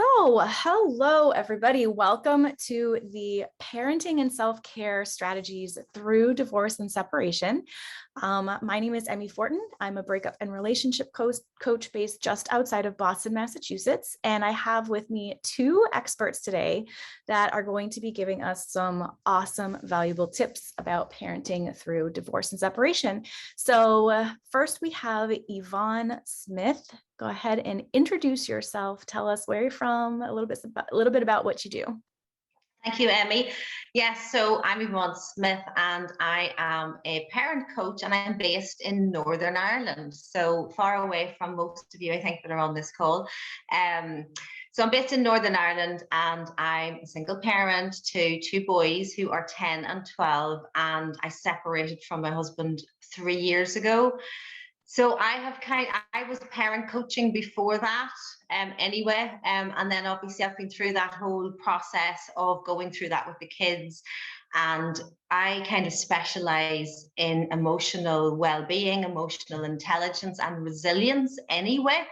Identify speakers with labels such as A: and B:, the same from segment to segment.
A: So, hello, everybody. Welcome to the Parenting and Self-Care Strategies Through Divorce and Separation. My name is Emmi Fortin. I'm a breakup and relationship coach based just outside of Boston, Massachusetts. And I have with me two experts today that are going to be giving us some awesome, valuable tips about parenting through divorce and separation. So first we have Yvonne Smyth. Go ahead and introduce yourself. Tell us where you're from, a little bit about what you do.
B: Thank you, Emmi. Yes, so I'm Yvonne Smyth and I am a parent coach and I'm based in Northern Ireland, so far away from most of you, I think, that are on this call. So I'm based in Northern Ireland and I'm a single parent to two boys who are 10 and 12, and I separated from my husband 3 years ago. So I was parent coaching before that anyway. And then obviously I've been through that whole process of going through that with the kids. And I kind of specialize in emotional well-being, emotional intelligence and resilience anyway.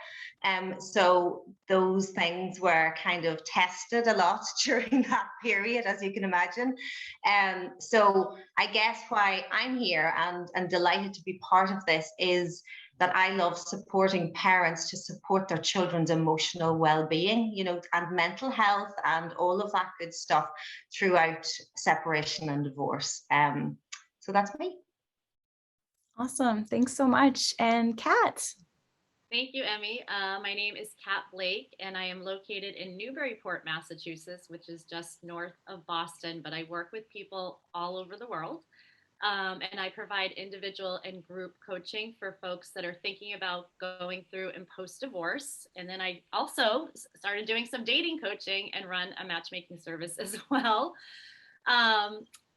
B: So those things were kind of tested a lot during that period, as you can imagine. So I guess why I'm here and delighted to be part of this is that I love supporting parents to support their children's emotional well-being, and mental health and all of that good stuff throughout separation and divorce. So that's me.
A: Awesome. Thanks so much. And Kat.
C: Thank you, Emmi. My name is Kat Blake, and I am located in Newburyport, Massachusetts, which is just north of Boston, but I work with people all over the world. And I provide individual and group coaching for folks that are thinking about going through and post-divorce. And then I also started doing some dating coaching and run a matchmaking service as well.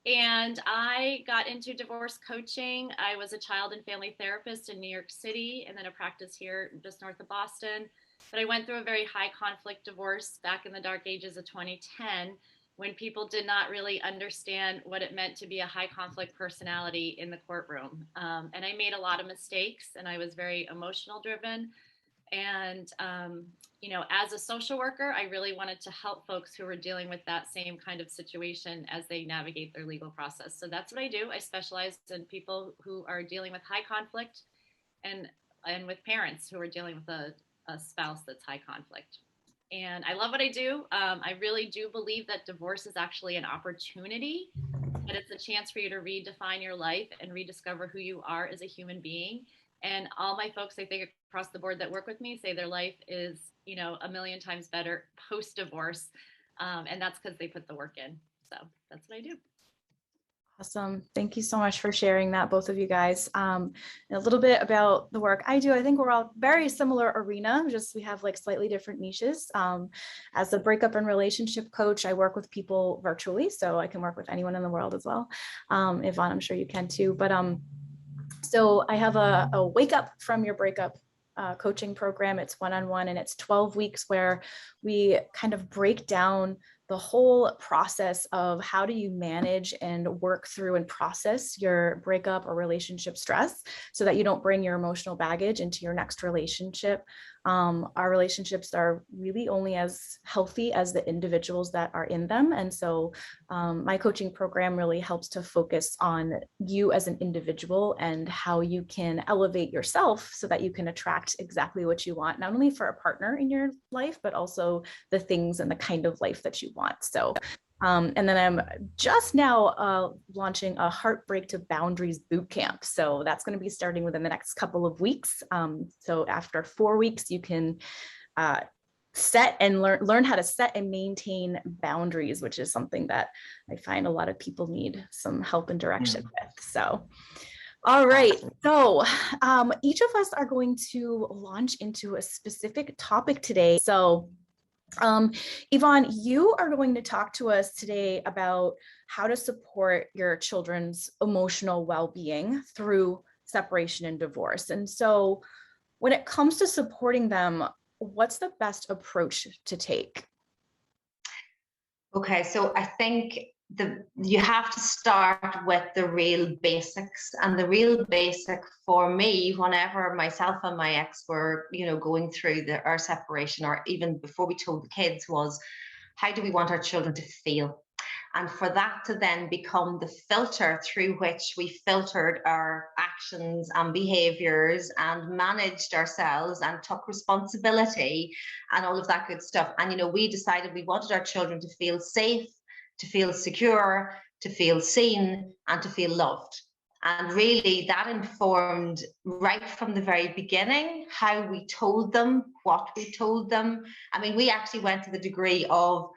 C: And I got into divorce coaching. I was a child and family therapist in New York City, and then a practice here just north of Boston. But I went through a very high conflict divorce back in the dark ages of 2010, when people did not really understand what it meant to be a high conflict personality in the courtroom. And I made a lot of mistakes, and I was very emotional driven. And, as a social worker, I really wanted to help folks who were dealing with that same kind of situation as they navigate their legal process. So that's what I do. I specialize in people who are dealing with high conflict and with parents who are dealing with a spouse that's high conflict. And I love what I do. I really do believe that divorce is actually an opportunity, that it's a chance for you to redefine your life and rediscover who you are as a human being. And all my folks, I think, across the board that work with me say their life is, a million times better post-divorce. And that's because they put the work in. So that's what I do.
A: Awesome. Thank you so much for sharing that, both of you guys. A little bit about the work I do. I think we're all very similar arena, just we have like slightly different niches. As a breakup and relationship coach, I work with people virtually, so I can work with anyone in the world as well. Yvonne, I'm sure you can too. But so I have a wake up from your breakup coaching program. It's one-on-one, and it's 12 weeks where we kind of break down the whole process of how do you manage and work through and process your breakup or relationship stress so that you don't bring your emotional baggage into your next relationship. Our relationships are really only as healthy as the individuals that are in them. And so my coaching program really helps to focus on you as an individual and how you can elevate yourself so that you can attract exactly what you want, not only for a partner in your life, but also the things and the kind of life that you want. So, and then I'm just now launching a Heartbreak to Boundaries bootcamp. So that's going to be starting within the next couple of weeks. So after 4 weeks, you can set and learn how to set and maintain boundaries, which is something that I find a lot of people need some help and direction with. So, all right. So each of us are going to launch into a specific topic today. So Yvonne, you are going to talk to us today about how to support your children's emotional well-being through separation and divorce. And so when it comes to supporting them, what's the best approach to take?
B: Okay, so I think you have to start with the real basics. And the real basic for me, whenever myself and my ex were, going through our separation, or even before we told the kids, was how do we want our children to feel? And for that to then become the filter through which we filtered our actions and behaviors and managed ourselves and took responsibility and all of that good stuff. And, we decided we wanted our children to feel safe, to feel secure, to feel seen, and to feel loved. And really that informed right from the very beginning how we told them, what we told them. I mean, we actually went to the degree of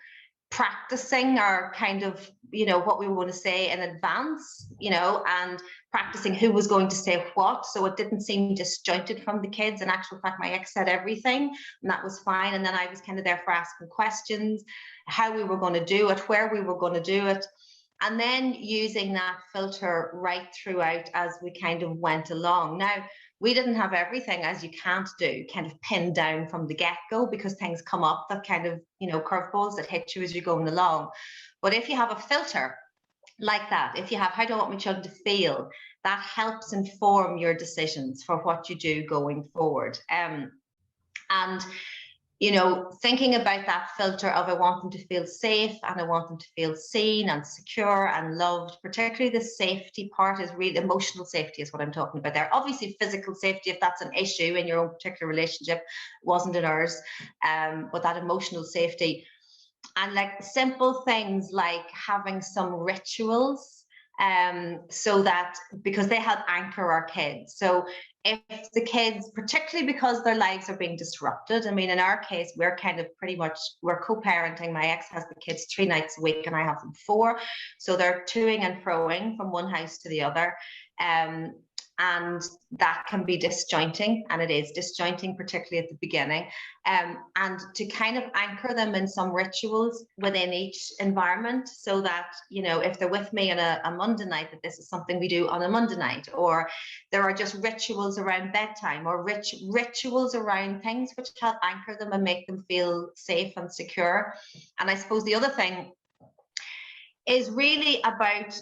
B: practicing our kind of, what we were going to say in advance, and practicing who was going to say what. So it didn't seem disjointed from the kids. In actual fact, my ex said everything, and that was fine. And then I was kind of there for asking questions, how we were going to do it, where we were going to do it. And then using that filter right throughout as we kind of went along. Now, we didn't have everything, as you can't do, kind of pinned down from the get-go, because things come up that kind of, curveballs that hit you as you're going along. But if you have a filter like that, if you have, how do I want my children to feel, that helps inform your decisions for what you do going forward. And thinking about that filter of, I want them to feel safe and I want them to feel seen and secure and loved. Particularly the safety part is really, emotional safety is what I'm talking about there. Obviously physical safety, if that's an issue in your own particular relationship, wasn't in ours, but that emotional safety. And like simple things like having some rituals, so that, because they help anchor our kids. So if the kids, particularly because their lives are being disrupted, I mean, in our case, we're kind of pretty much, we're co-parenting. My ex has the kids 3 nights a week and I have them 4. So they're toing and froing from one house to the other. And that can be disjointing, and it is disjointing, particularly at the beginning. And to kind of anchor them in some rituals within each environment, so that, if they're with me on a Monday night, that this is something we do on a Monday night, or there are just rituals around bedtime, or rituals around things which help anchor them and make them feel safe and secure. And I suppose the other thing is really about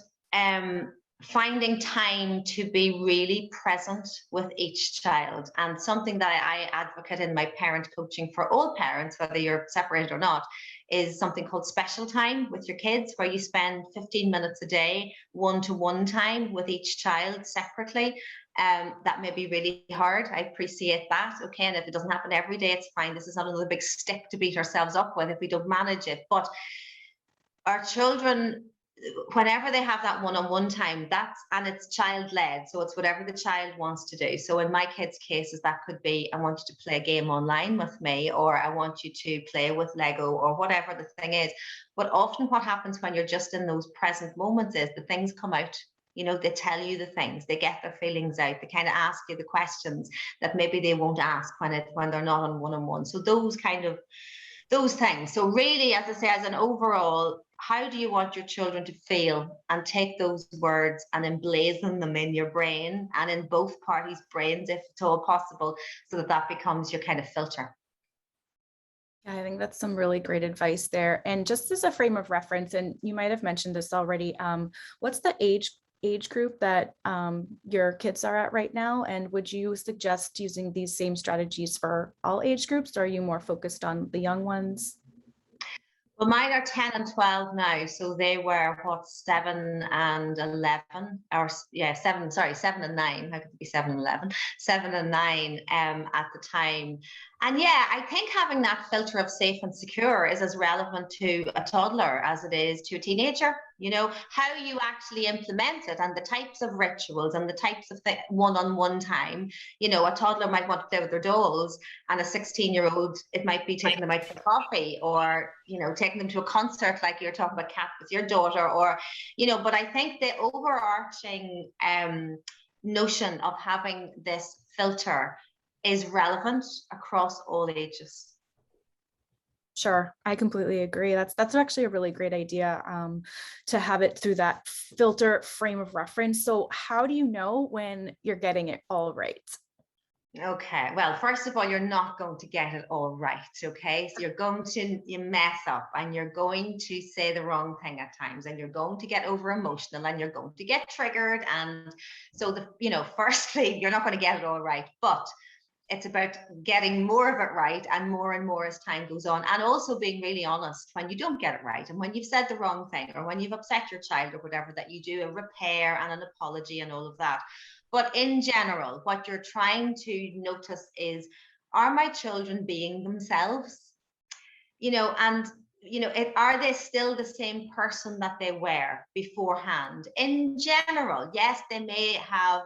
B: finding time to be really present with each child. And something that I advocate in my parent coaching for all parents, whether you're separated or not, is something called special time with your kids, where you spend 15 minutes a day, one-to-one time with each child separately. That may be really hard. I appreciate that. Okay, and if it doesn't happen every day, it's fine. This is not another big stick to beat ourselves up with if we don't manage it. But our children, whenever they have that one-on-one time, and it's child-led, so it's whatever the child wants to do. So in my kids' cases, that could be, I want you to play a game online with me, or I want you to play with Lego, or whatever the thing is. But often what happens when you're just in those present moments is the things come out. They tell you the things, they get their feelings out, they kind of ask you the questions that maybe they won't ask when they're not on one-on-one. So those things. So really, as I say, as an overall, how do you want your children to feel? And take those words and emblazon them in your brain, and in both parties' brains, if at all possible, so that becomes your kind of filter.
A: Yeah, I think that's some really great advice there. And just as a frame of reference, and you might have mentioned this already, what's the age group that your kids are at right now? And would you suggest using these same strategies for all age groups, or are you more focused on the young ones?
B: Well, mine are 10 and 12 now. So they were 7 and 11, or 7 and 9. How could it be 7 and 11? 7 and 9 at the time. And yeah, I think having that filter of safe and secure is as relevant to a toddler as it is to a teenager. How you actually implement it, and the types of rituals and the types of one-on-one time. A toddler might want to play with their dolls, and a 16-year-old, it might be taking them out for coffee, or, taking them to a concert, like you're talking about, Kat, with your daughter, or, but I think the overarching notion of having this filter is relevant across all ages.
A: Sure, I completely agree. That's actually a really great idea, to have it through that filter frame of reference. So how do you know when you're getting it all right?
B: Okay, well, first of all, you're not going to get it all right, okay? So you mess up, and you're going to say the wrong thing at times, and you're going to get over emotional, and you're going to get triggered. And so firstly, you're not going to get it all right, but it's about getting more of it right and more as time goes on, and also being really honest when you don't get it right, and when you've said the wrong thing, or when you've upset your child or whatever, that you do a repair and an apology and all of that. But in general, what you're trying to notice is, are my children being themselves? And are they still the same person that they were beforehand? In general, yes, they may have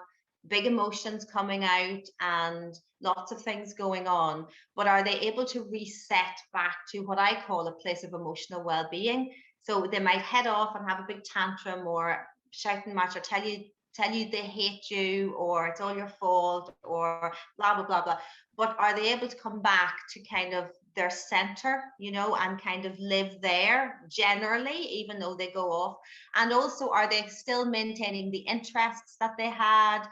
B: big emotions coming out and lots of things going on, but are they able to reset back to what I call a place of emotional well-being? So they might head off and have a big tantrum, or shout and match, or tell you they hate you, or it's all your fault, or blah blah blah blah. But are they able to come back to kind of their center, and kind of live there generally, even though they go off? And also, are they still maintaining the interests that they had?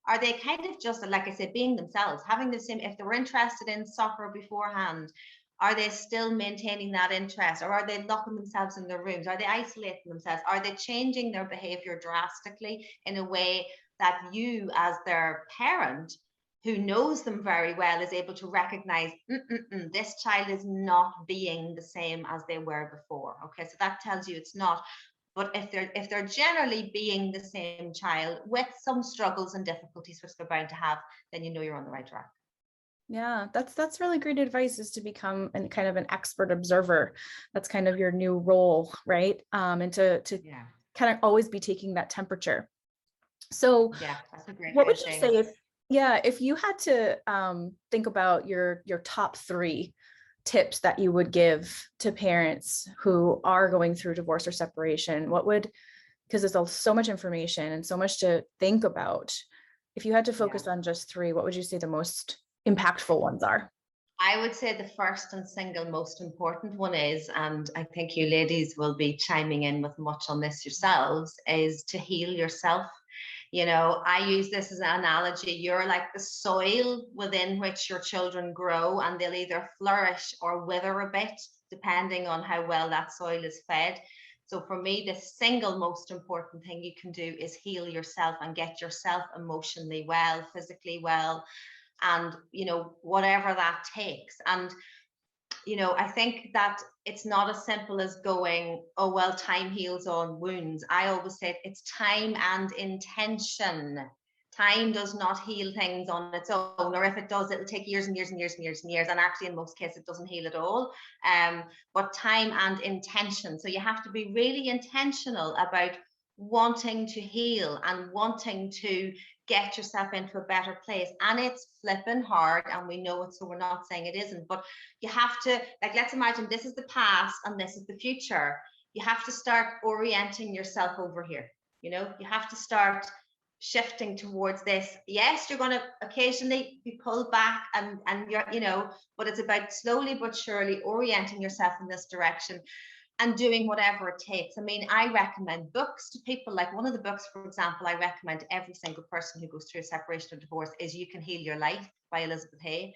B: Are they kind of just, like I said, being themselves, having the same, if they were interested in soccer beforehand, are they still maintaining that interest? Or are they locking themselves in their rooms? Are they isolating themselves? Are they changing their behavior drastically in a way that you, as their parent, who knows them very well, is able to recognize, this child is not being the same as they were before? Okay, so that tells you it's not. But if they're generally being the same child with some struggles and difficulties, which they're bound to have, then you know you're on the right track.
A: Yeah, that's really great advice, is to become kind of an expert observer. That's kind of your new role, right? And to kind of always be taking that temperature. So
B: yeah, that's a great
A: what
B: way
A: would
B: of
A: you
B: saying
A: say if you had to think about your top 3 tips that you would give to parents who are going through divorce or separation? Because there's so much information and so much to think about. If you had to focus on just 3, what would you say the most impactful ones are?
B: I would say the first and single most important one is, and I think you ladies will be chiming in with much on this yourselves, is to heal yourself. I use this as an analogy. You're like the soil within which your children grow, and they'll either flourish or wither a bit, depending on how well that soil is fed. So for me, the single most important thing you can do is heal yourself and get yourself emotionally well, physically well, and whatever that takes. And I think that it's not as simple as going, oh well, time heals all wounds. I always say it's time and intention. Time does not heal things on its own, or if it does, it'll take years and years and years and years and years, and actually in most cases it doesn't heal at all. But time and intention, so you have to be really intentional about wanting to heal and wanting to get yourself into a better place. And it's flipping hard, and we know it, so we're not saying it isn't, but you have to, like, let's imagine this is the past and this is the future. You have to start orienting yourself over here. You have to start shifting towards this. Yes, you're going to occasionally be pulled back, and you're, but it's about slowly but surely orienting yourself in this direction and doing whatever it takes. I mean, I recommend books to people. Like, one of the books, for example, I recommend to every single person who goes through a separation or divorce is You Can Heal Your Life by Elizabeth Hay.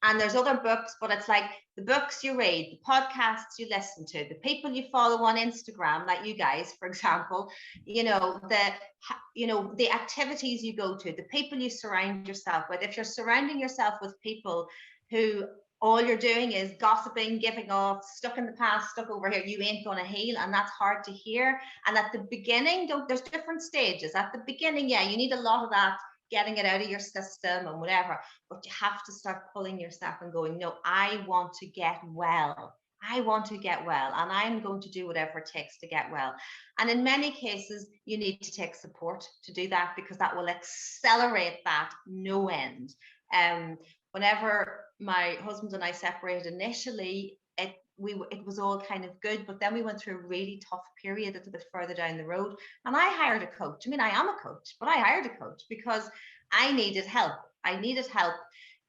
B: And there's other books, but it's like the books you read, the podcasts you listen to, the people you follow on Instagram, like you guys, for example, the activities you go to, the people you surround yourself with. If you're surrounding yourself with people who all you're doing is gossiping, giving off, stuck in the past, stuck over here, you ain't going to heal. And that's hard to hear. And at the beginning, there's different stages. At the beginning, you need a lot of that, getting it out of your system and whatever. But you have to start pulling yourself and going, no, I want to get well. I want to get well, and I'm going to do whatever it takes to get well. And in many cases, you need to take support to do that, because that will accelerate that no end. Whenever my husband and I separated initially, it was all kind of good, but then we went through a really tough period that's a bit further down the road, and I hired a coach. I mean, I am a coach, but I hired a coach because I needed help.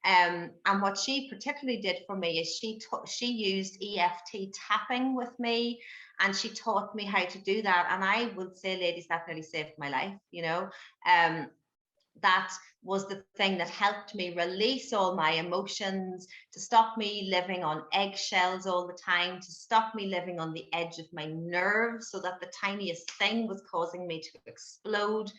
B: And what she particularly did for me is she used EFT tapping with me, and she taught me how to do that. And I would say, ladies, that nearly saved my life, that was the thing that helped me release all my emotions, to stop me living on eggshells all the time, to stop me living on the edge of my nerves so that the tiniest thing was causing me to explode.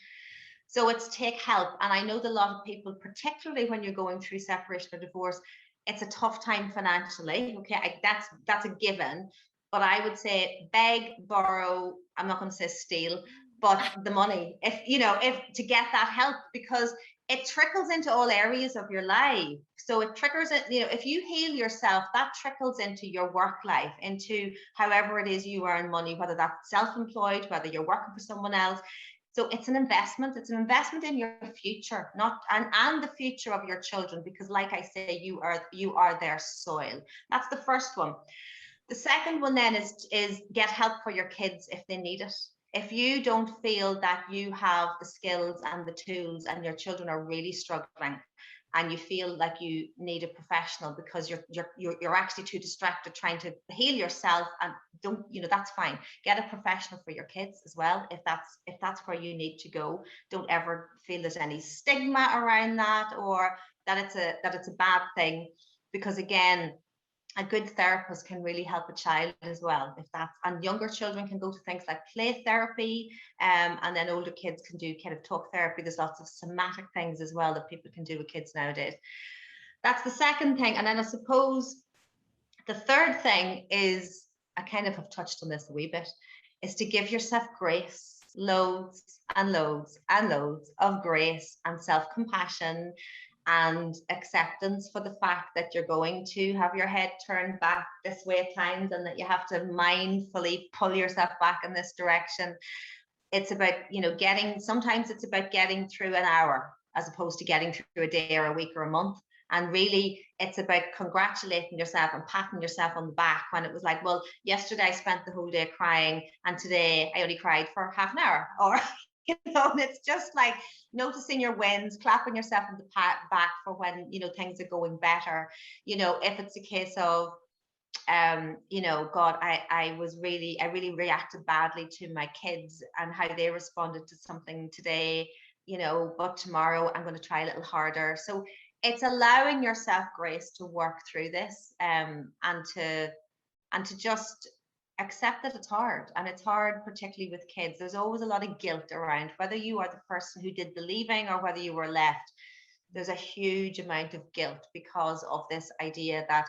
B: So it's take help. And I know that a lot of people, particularly when you're going through separation or divorce, it's a tough time financially. Okay, that's a given. But I would say beg, borrow, I'm not going to say steal, but the money, if to get that help, because it trickles into all areas of your life. So it triggers it, if you heal yourself, that trickles into your work life, into however it is you earn money, whether that's self-employed, whether you're working for someone else. So it's an investment. It's an investment in your future, and the future of your children, because like I say, you are their soil. That's the first one. The second one then is get help for your kids if they need it. If you don't feel that you have the skills and the tools, and your children are really struggling, and you feel like you need a professional because you're actually too distracted trying to heal yourself, and don't, that's fine. Get a professional for your kids as well, if that's where you need to go. Don't ever feel there's any stigma around that, or that it's a bad thing, because again, a good therapist can really help a child as well, and younger children can go to things like play therapy, and then older kids can do kind of talk therapy. There's lots of somatic things as well that people can do with kids nowadays. That's the second thing. And then I suppose the third thing is, I kind of have touched on this a wee bit, is to give yourself grace, loads and loads and loads of grace and self-compassion and acceptance for the fact that you're going to have your head turned back this way at times, and that you have to mindfully pull yourself back in this direction. It's about, sometimes it's about getting through an hour as opposed to getting through a day or a week or a month. And really, it's about congratulating yourself and patting yourself on the back when it was like, well, yesterday I spent the whole day crying, and today I only cried for half an hour. Or and it's just like noticing your wins, clapping yourself on the back for when things are going better. If it's a case of God, I really reacted badly to my kids and how they responded to something today, but tomorrow I'm going to try a little harder. So it's allowing yourself grace to work through this, and to just accept that it's hard. And it's hard, particularly with kids. There's always a lot of guilt around, whether you are the person who did the leaving or whether you were left. There's a huge amount of guilt because of this idea that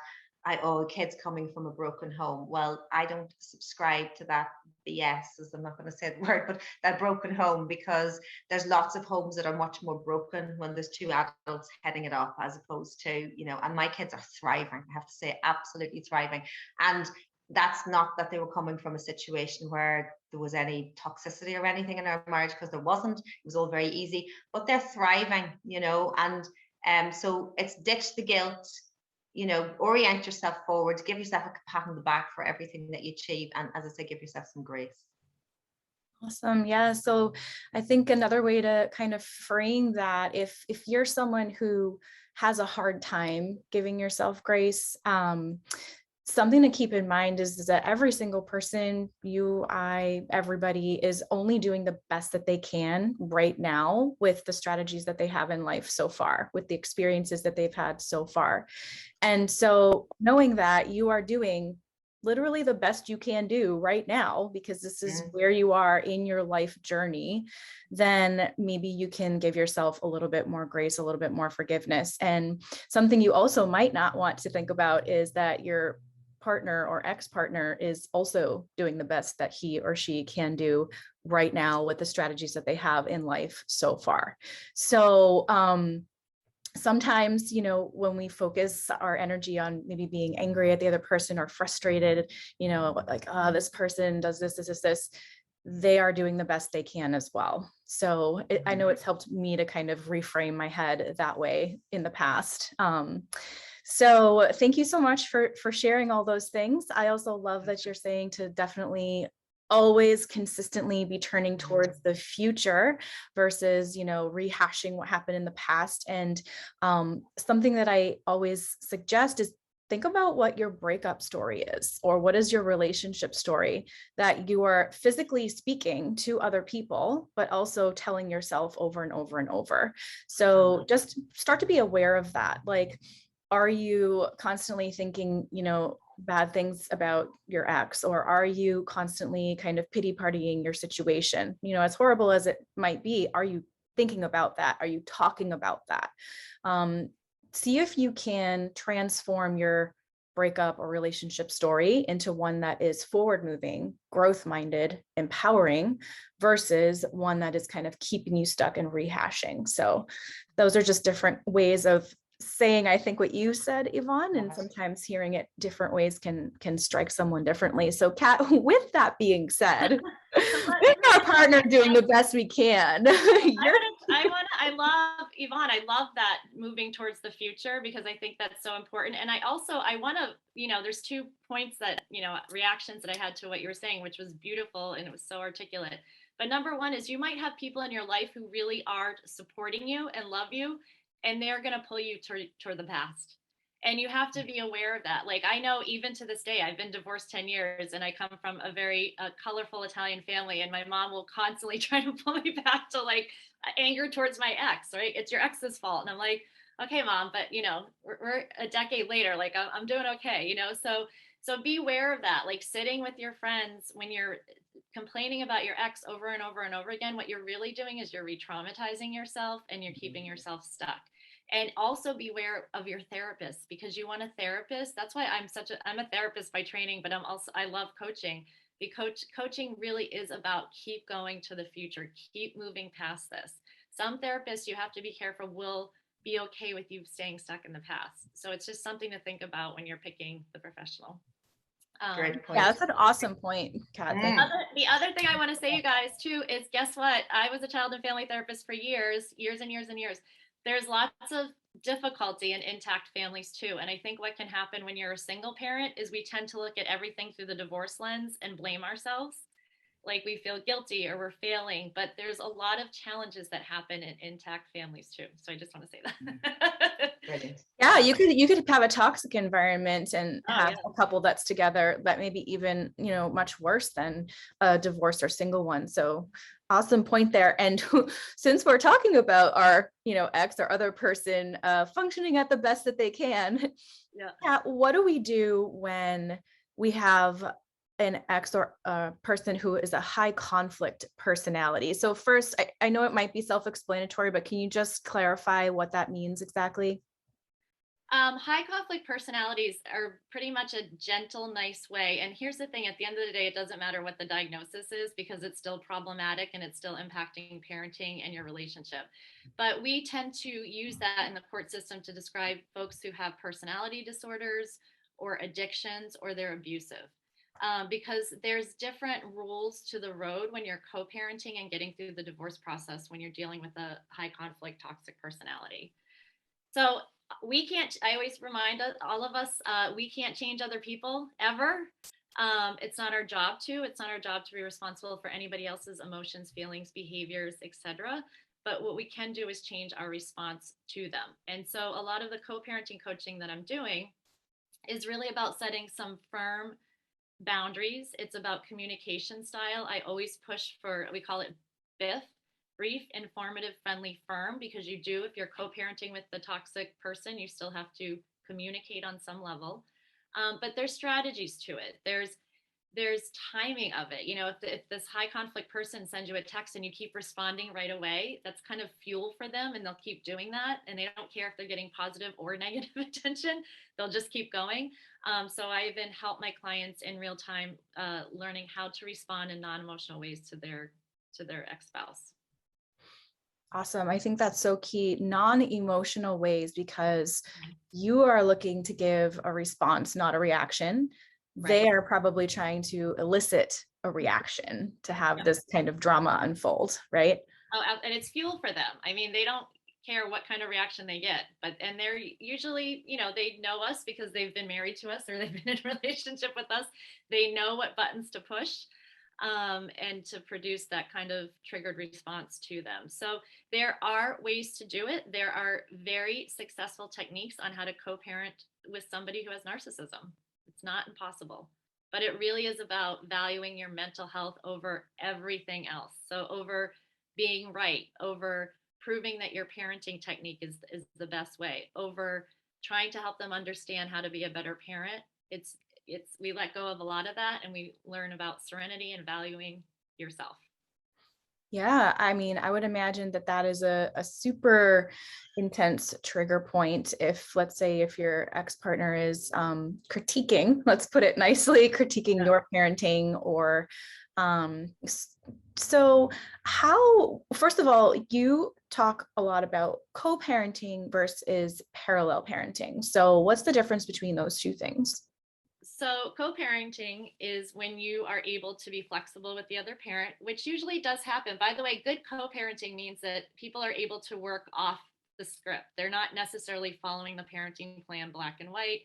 B: kids coming from a broken home. Well, I don't subscribe to that BS, as I'm not going to say the word, but that broken home, because there's lots of homes that are much more broken when there's two adults heading it off, as opposed to, and my kids are thriving, I have to say, absolutely thriving. And that's not that they were coming from a situation where there was any toxicity or anything in our marriage, because there wasn't. It was all very easy, but they're thriving, and so it's ditch the guilt, orient yourself forward, give yourself a pat on the back for everything that you achieve, and as I say, give yourself some grace.
A: Awesome. Yeah. So I think another way to kind of frame that, if you're someone who has a hard time giving yourself grace, something to keep in mind is that every single person, you, I, everybody is only doing the best that they can right now with the strategies that they have in life so far, with the experiences that they've had so far. And so knowing that you are doing literally the best you can do right now, because this is where you are in your life journey, then maybe you can give yourself a little bit more grace, a little bit more forgiveness. And something you also might not want to think about is that your partner or ex-partner is also doing the best that he or she can do right now with the strategies that they have in life so far. So sometimes, when we focus our energy on maybe being angry at the other person or frustrated, like, this person does this, they are doing the best they can as well. So I know it's helped me to kind of reframe my head that way in the past. So thank you so much for sharing all those things. I also love that you're saying to definitely always consistently be turning towards the future versus, rehashing what happened in the past. And something that I always suggest is think about what your breakup story is, or what is your relationship story that you are physically speaking to other people, but also telling yourself over and over and over. So just start to be aware of that. Like, are you constantly thinking, bad things about your ex, or are you constantly kind of pity partying your situation? As horrible as it might be, are you thinking about that? Are you talking about that? See if you can transform your breakup or relationship story into one that is forward moving, growth minded, empowering, versus one that is kind of keeping you stuck and rehashing. So those are just different ways of saying, I think, what you said, Yvonne, and sometimes hearing it different ways can strike someone differently. So Kat, with that being said, with our partner doing the best we can.
C: I love, Yvonne, I love that, moving towards the future, because I think that's so important. And I want to, there's 2 points that, reactions that I had to what you were saying, which was beautiful and it was so articulate. But number one is, you might have people in your life who really are supporting you and love you, and they're going to pull you toward the past. And you have to be aware of that. Like, I know even to this day, I've been divorced 10 years and I come from a very colorful Italian family, and my mom will constantly try to pull me back to like anger towards my ex, right? It's your ex's fault. And I'm like, okay, mom, but we're a decade later, like I'm doing okay, so be aware of that. Like, sitting with your friends when you're complaining about your ex over and over and over again, what you're really doing is you're re-traumatizing yourself and you're keeping yourself stuck. And also beware of your therapist, because you want a therapist. That's why I'm a therapist by training, but I love coaching. Coaching really is about keep going to the future, keep moving past this. Some therapists, you have to be careful, will be okay with you staying stuck in the past. So it's just something to think about when you're picking the professional.
B: Great point.
A: Yeah, that's an awesome point, Kat.
C: The other thing I want to say, you guys, too, is guess what? I was a child and family therapist for years and years and years. There's lots of difficulty in intact families, too. And I think what can happen when you're a single parent is we tend to look at everything through the divorce lens and blame ourselves. Like, we feel guilty or we're failing, but there's a lot of challenges that happen in intact families, too. So I just want to say that.
A: Yeah, you could have a toxic environment and have a couple that's together that maybe even, much worse than a divorce or single one. So awesome point there. And since we're talking about our, ex or other person functioning at the best that they can, what do we do when we have an ex or a person who is a high conflict personality? So first, I know it might be self-explanatory, but can you just clarify what that means exactly?
C: High conflict personalities are pretty much a gentle, nice way. And here's the thing, at the end of the day, it doesn't matter what the diagnosis is, because it's still problematic and it's still impacting parenting and your relationship. But we tend to use that in the court system to describe folks who have personality disorders or addictions, or they're abusive. Because there's different rules to the road when you're co-parenting and getting through the divorce process when you're dealing with a high conflict toxic personality. So I always remind all of us, we can't change other people ever. It's not our job to. It's not our job to be responsible for anybody else's emotions, feelings, behaviors, etc. But what we can do is change our response to them. And so a lot of the co-parenting coaching that I'm doing is really about setting some firm boundaries. It's about communication style. I always push for, we call it BIF, brief, informative, friendly, firm, because if you're co-parenting with the toxic person, you still have to communicate on some level. But there's strategies to it. There's timing of it. If this high conflict person sends you a text and you keep responding right away, that's kind of fuel for them, and they'll keep doing that. And they don't care if they're getting positive or negative attention. They'll just keep going. So I even help my clients in real time, learning how to respond in non-emotional ways to their ex-spouse.
A: Awesome. I think that's so key. Non-emotional ways, because you are looking to give a response, not a reaction. Right. They are probably trying to elicit a reaction to have this kind of drama unfold, right?
C: Oh, and it's fuel for them. I mean, they don't care what kind of reaction they get, and they're usually, they know us because they've been married to us or they've been in a relationship with us. They know what buttons to push. And to produce that kind of triggered response to them. So there are ways to do it. There are very successful techniques on how to co-parent with somebody who has narcissism. It's not impossible, but it really is about valuing your mental health over everything else. So over being right, over proving that your parenting technique is the best way, over trying to help them understand how to be a better parent. It's we let go of a lot of that and we learn about serenity and valuing yourself.
A: Yeah, I mean, I would imagine that that is a super intense trigger point. If, let's say, if your ex-partner is critiquing, let's put it nicely, critiquing your parenting, or so how, first of all, you talk a lot about co-parenting versus parallel parenting. So what's the difference between those two things?
C: So co-parenting is when you are able to be flexible with the other parent, which usually does happen. By the way, good co-parenting means that people are able to work off the script. They're not necessarily following the parenting plan black and white.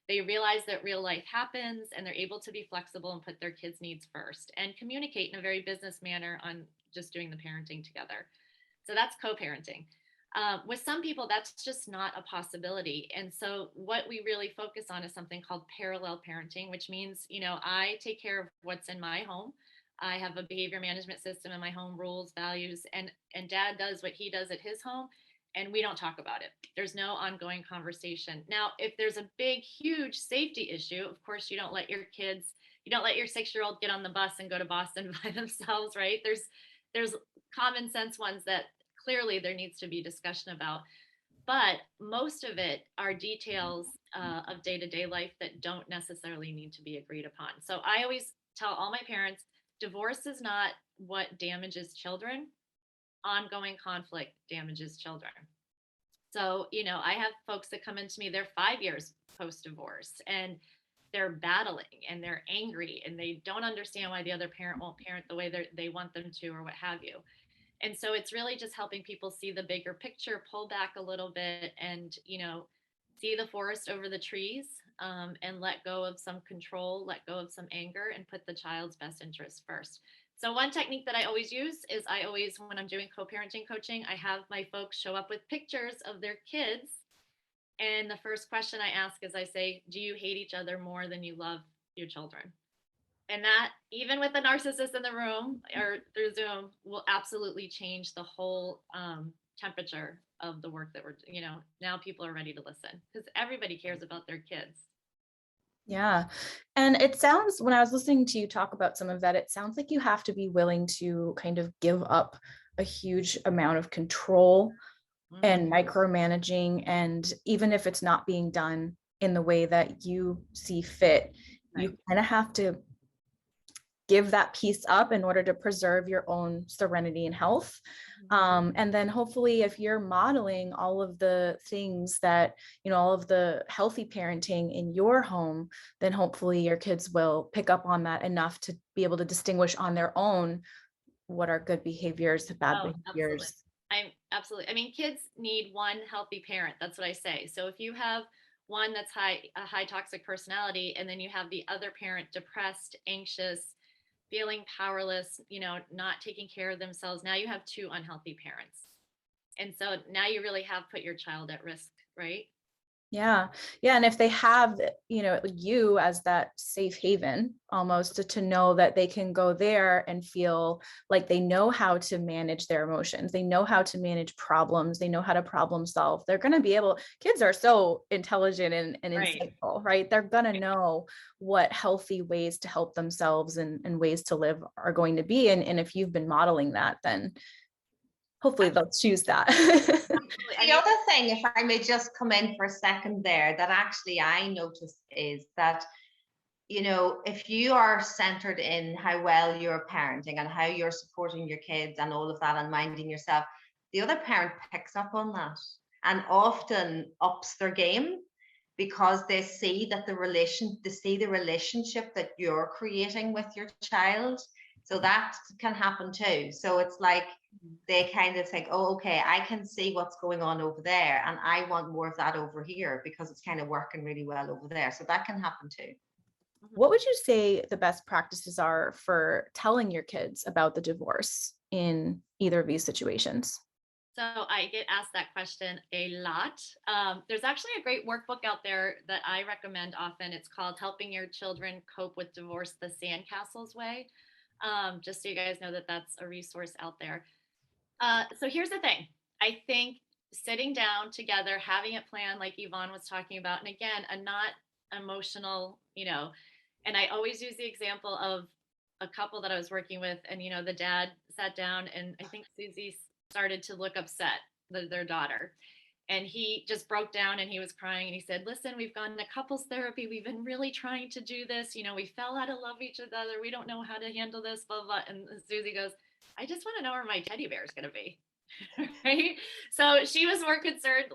C: They realize that real life happens and they're able to be flexible and put their kids' needs first and communicate in a very business manner on just doing the parenting together. So that's co-parenting. With some people, that's just not a possibility. And so what we really focus on is something called parallel parenting, which means, you know, I take care of what's in my home. I have a behavior management system in my home, rules, values, and dad does what he does at his home, and we don't talk about it. There's no ongoing conversation. Now, if there's a big, huge safety issue, of course, you don't let your 6-year-old get on the bus and go to Boston by themselves, right? There's common sense ones that clearly there needs to be discussion about, but most of it are details of day-to-day life that don't necessarily need to be agreed upon. So I always tell all my parents, divorce is not what damages children. Ongoing conflict damages children. So, you know, I have folks that come into me, they're 5 years post-divorce and they're battling and they're angry and they don't understand why the other parent won't parent the way they want them to, or what have you. And so it's really just helping people see the bigger picture, pull back a little bit, and, you know, see the forest over the trees, and let go of some control, let go of some anger, and put the child's best interest first. So one technique that I always use is when I'm doing co-parenting coaching, I have my folks show up with pictures of their kids. And the first question I ask is, I say, do you hate each other more than you love your children? And that, even with the narcissist in the room or through Zoom, will absolutely change the whole temperature of the work that now people are ready to listen because everybody cares about their kids.
A: Yeah. And it sounds, when I was listening to you talk about some of that, it sounds like you have to be willing to kind of give up a huge amount of control and micromanaging. And even if it's not being done in the way that you see fit, you kind of have to give that piece up in order to preserve your own serenity and health. And then hopefully if you're modeling all of the things that, you know, all of the healthy parenting in your home, then hopefully your kids will pick up on that enough to be able to distinguish on their own what are good behaviors, bad behaviors.
C: Absolutely. I mean, kids need one healthy parent. That's what I say. So if you have one that's a high toxic personality, and then you have the other parent depressed, anxious, feeling powerless, you know, not taking care of themselves, now you have two unhealthy parents. And so now you really have put your child at risk, right?
A: Yeah. Yeah. And if they have, you know, you as that safe haven almost to know that they can go there and feel like they know how to manage their emotions, they know how to manage problems, they know how to problem solve, they're going to be able, kids are so intelligent and insightful, right? They're going to know what healthy ways to help themselves and ways to live are going to be. And if you've been modeling that, then hopefully they'll choose that.
B: The other thing, if I may just come in for a second there, that actually I noticed is that, you know, if you are centered in how well you're parenting and how you're supporting your kids and all of that and minding yourself, the other parent picks up on that and often ups their game because they see that the relationship that you're creating with your child. So that can happen too. So it's like they kind of think, oh, okay, I can see what's going on over there and I want more of that over here because it's kind of working really well over there. So that can happen too.
A: What would you say the best practices are for telling your kids about the divorce in either of these situations?
C: So I get asked that question a lot. There's actually a great workbook out there that I recommend often. It's called Helping Your Children Cope with Divorce the Sandcastles Way. Just so you guys know that that's a resource out there. So here's the thing. I think sitting down together, having it planned, like Yvonne was talking about, and again, a not emotional, and I always use the example of a couple that I was working with, and the dad sat down, and I think Susie started to look upset, their daughter. And he just broke down and he was crying and he said, listen, we've gone to couples therapy. We've been really trying to do this. We fell out of love with each other. We don't know how to handle this, blah, blah. And Susie goes, I just want to know where my teddy bear is going to be. Right. So she was more concerned,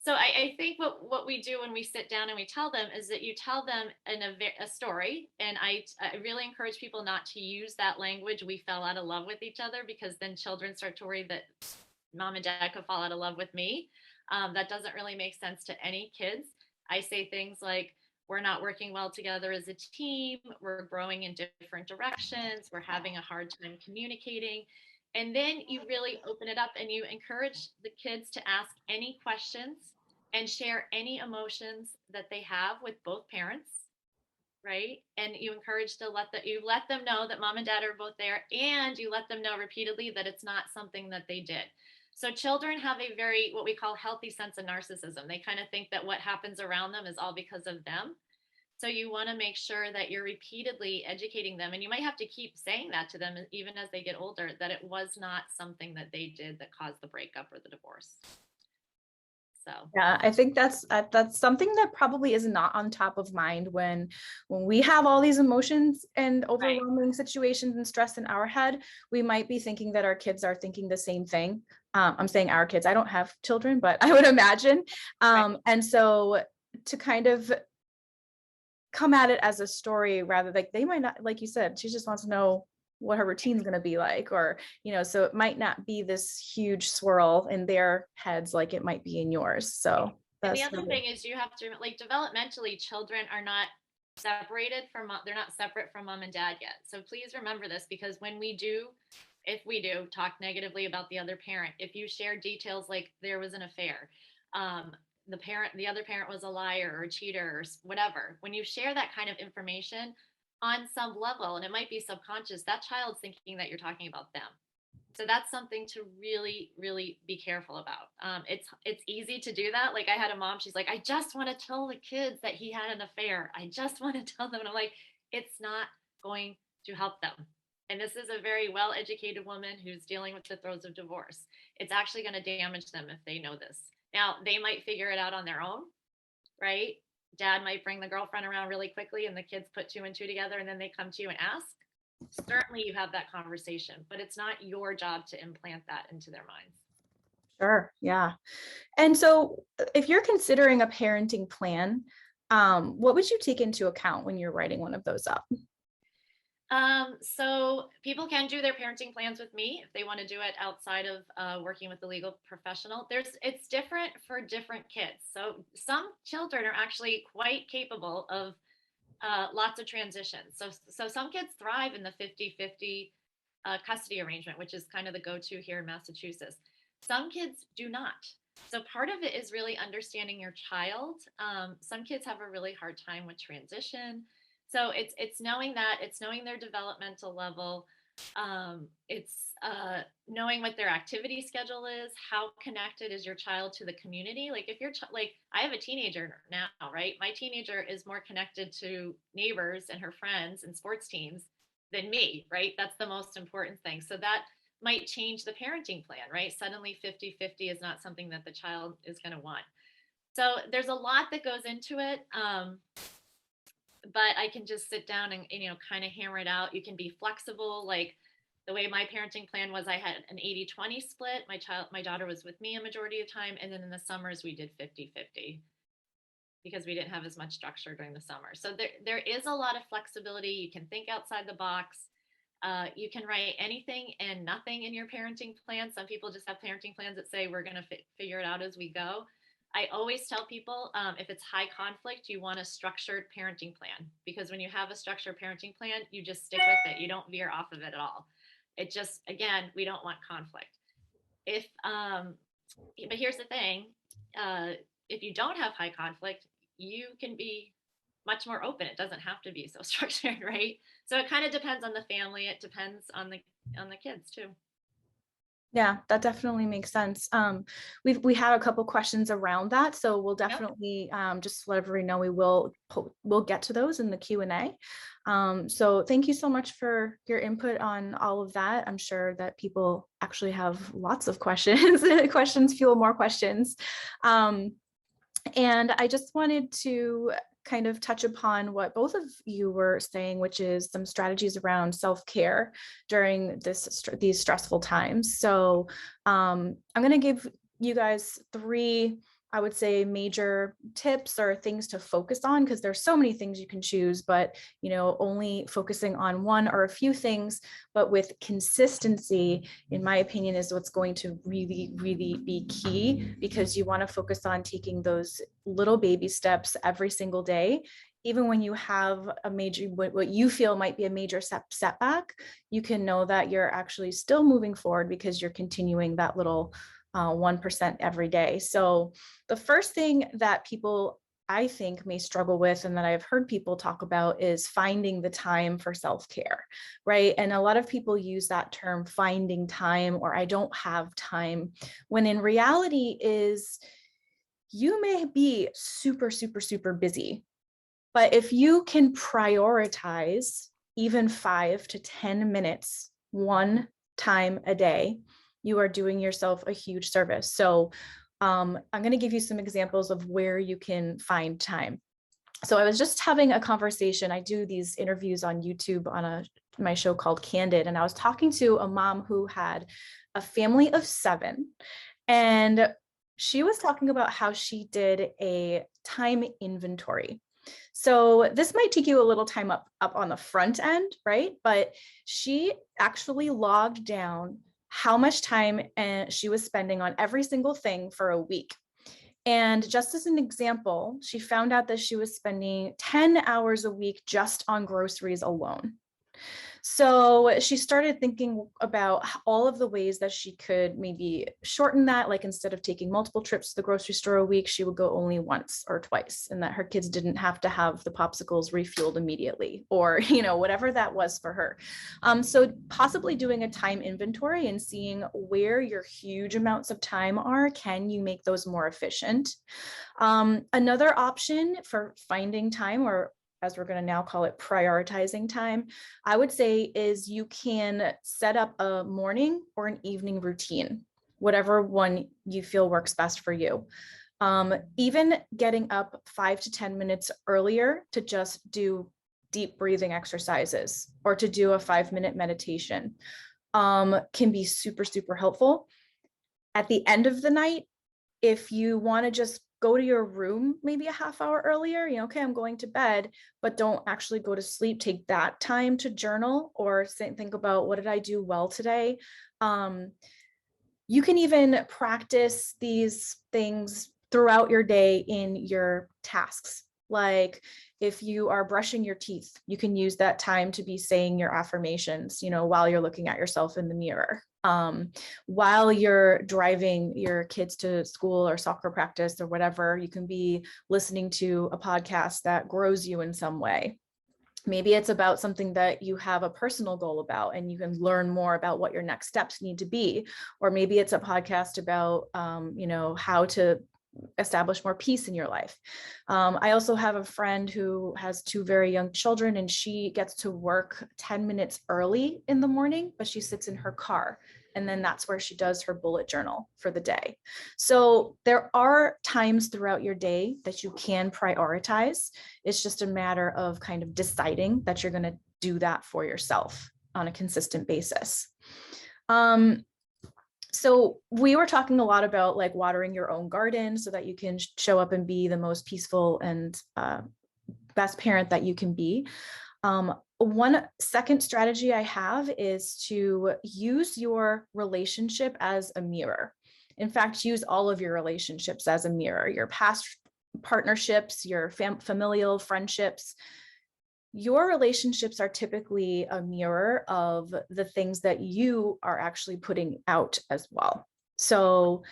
C: so I think what we do when we sit down and we tell them is that you tell them a story. And I really encourage people not to use that language, we fell out of love with each other, because then children start to worry that mom and dad could fall out of love with me. That doesn't really make sense to any kids. I say things like, we're not working well together as a team, we're growing in different directions, we're having a hard time communicating. And then you really open it up and you encourage the kids to ask any questions and share any emotions that they have with both parents, right? And you encourage to you let them know that mom and dad are both there, and you let them know repeatedly that it's not something that they did. So children have a very, what we call, healthy sense of narcissism. They kind of think that what happens around them is all because of them. So you want to make sure that you're repeatedly educating them, and you might have to keep saying that to them even as they get older, that it was not something that they did that caused the breakup or the divorce. So
A: yeah, I think that's something that probably is not on top of mind when we have all these emotions and overwhelming situations and stress in our head. We might be thinking that our kids are thinking the same thing. I'm saying our kids. I don't have children, but I would imagine. And so to kind of come at it as a story, rather, like they might not, like you said, she just wants to know what her routine is going to be like, or so it might not be this huge swirl in their heads like it might be in yours. So
C: and the other thing is, you have to, developmentally, children are not separated from, they're not separate from mom and dad yet. So please remember this, because if we do talk negatively about the other parent, if you share details like there was an affair, the other parent was a liar or a cheater or whatever, when you share that kind of information on some level, and it might be subconscious, that child's thinking that you're talking about them. So that's something to really, really be careful about. It's easy to do that. Like, I had a mom, she's like, I just want to tell the kids that he had an affair. I just want to tell them. And I'm like, it's not going to help them. And this is a very well-educated woman who's dealing with the throes of divorce. It's actually going to damage them if they know this. Now, they might figure it out on their own, right? Dad might bring the girlfriend around really quickly and the kids put 2 and 2 together, and then they come to you and ask. Certainly you have that conversation, but it's not your job to implant that into their minds.
A: Sure. Yeah. And so if you're considering a parenting plan, what would you take into account when you're writing one of those up?
C: So people can do their parenting plans with me if they want to do it outside of working with the legal professional. It's different for different kids. So some children are actually quite capable of lots of transitions. So some kids thrive in the 50-50 custody arrangement, which is kind of the go-to here in Massachusetts. Some kids do not. So part of it is really understanding your child. Some kids have a really hard time with transition. So it's knowing that, it's knowing their developmental level. It's knowing what their activity schedule is. How connected is your child to the community? Like, if you're like, I have a teenager now, right? My teenager is more connected to neighbors and her friends and sports teams than me, right? That's the most important thing. So that might change the parenting plan, right? Suddenly 50-50 is not something that the child is going to want. So there's a lot that goes into it. But I can just sit down and, kind of hammer it out. You can be flexible. Like, the way my parenting plan was, I had an 80-20 split. My daughter was with me a majority of the time. And then in the summers, we did 50-50 because we didn't have as much structure during the summer. So there is a lot of flexibility. You can think outside the box. You can write anything and nothing in your parenting plan. Some people just have parenting plans that say, we're going to figure it out as we go. I always tell people, if it's high conflict, you want a structured parenting plan, because when you have a structured parenting plan, you just stick with it. You don't veer off of it at all. It just, again, we don't want conflict. if but here's the thing, if you don't have high conflict, you can be much more open. It doesn't have to be so structured, right? So it kind of depends on the family. It depends on the kids too.
A: Yeah, that definitely makes sense. We had a couple questions around that, so we'll definitely just let everybody know we'll get to those in the Q&A. So thank you so much for your input on all of that. I'm sure that people actually have lots of questions. Questions fuel more questions. And I just wanted to kind of touch upon what both of you were saying, which is some strategies around self-care during these stressful times. So I'm going to give you guys 3, I would say, major tips or things to focus on, because there's so many things you can choose, but only focusing on one or a few things, but with consistency, in my opinion, is what's going to really, really be key, because you want to focus on taking those little baby steps every single day. Even when you have a major, what you feel might be a major setback, you can know that you're actually still moving forward because you're continuing that little 1% every day. So the first thing that people, I think, may struggle with, and that I've heard people talk about, is finding the time for self-care, right? And a lot of people use that term, finding time, or I don't have time, when in reality is you may be super, super, super busy, but if you can prioritize even 5 to 10 minutes, one time a day, you are doing yourself a huge service. So I'm going to give you some examples of where you can find time. So I was just having a conversation. I do these interviews on YouTube on my show called Candid. And I was talking to a mom who had a family of 7. And she was talking about how she did a time inventory. So this might take you a little time up on the front end, right? But she actually logged down how much time she was spending on every single thing for a week. And just as an example, she found out that she was spending 10 hours a week just on groceries alone. So she started thinking about all of the ways that she could maybe shorten that. Like, instead of taking multiple trips to the grocery store a week, she would go only once or twice, and that her kids didn't have to have the popsicles refueled immediately, or, whatever that was for her. So possibly doing a time inventory and seeing where your huge amounts of time are. Can you make those more efficient? Another option for finding time, or as we're going to now call it, prioritizing time, I would say, is you can set up a morning or an evening routine, whatever one you feel works best for you. Even getting up 5 to 10 minutes earlier to just do deep breathing exercises, or to do a 5-minute meditation, can be super, super helpful. At the end of the night, if you want to just go to your room maybe a half hour earlier, okay, I'm going to bed, but don't actually go to sleep. Take that time to journal, or think about, what did I do well today? You can even practice these things throughout your day in your tasks. Like, if you are brushing your teeth, you can use that time to be saying your affirmations, while you're looking at yourself in the mirror. While you're driving your kids to school or soccer practice or whatever, you can be listening to a podcast that grows you in some way. Maybe it's about something that you have a personal goal about, and you can learn more about what your next steps need to be. Or maybe it's a podcast about, how to establish more peace in your life. I also have a friend who has 2 very young children, and she gets to work 10 minutes early in the morning, but she sits in her car. And then that's where she does her bullet journal for the day. So there are times throughout your day that you can prioritize. It's just a matter of kind of deciding that you're going to do that for yourself on a consistent basis. So we were talking a lot about, like, watering your own garden so that you can show up and be the most peaceful and best parent that you can be. One second strategy I have is to use your relationship as a mirror. In fact, use all of your relationships as a mirror, your past partnerships, your familial friendships. Your relationships are typically a mirror of the things that you are actually putting out as well. So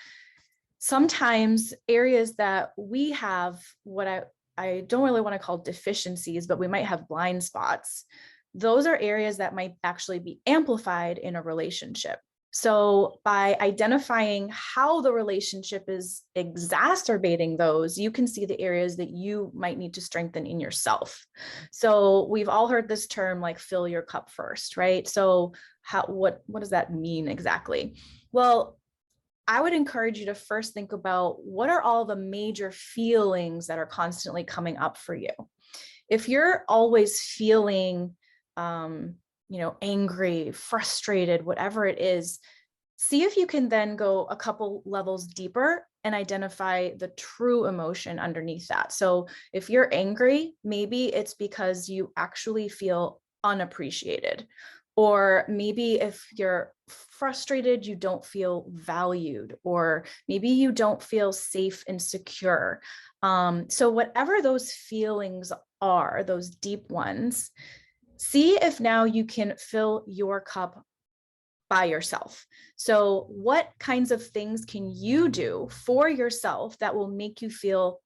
A: sometimes areas that we have, what I don't really want to call deficiencies, but we might have blind spots. Those are areas that might actually be amplified in a relationship. So by identifying how the relationship is exacerbating those, you can see the areas that you might need to strengthen in yourself. So we've all heard this term like fill your cup first, right? So what does that mean exactly? Well, I would encourage you to first think about what are all the major feelings that are constantly coming up for you. If you're always feeling, angry, frustrated, whatever it is, see if you can then go a couple levels deeper and identify the true emotion underneath that. So if you're angry, maybe it's because you actually feel unappreciated. Or maybe if you're frustrated, you don't feel valued, or maybe you don't feel safe and secure. So whatever those feelings are, those deep ones, see if now you can fill your cup by yourself. So what kinds of things can you do for yourself that will make you feel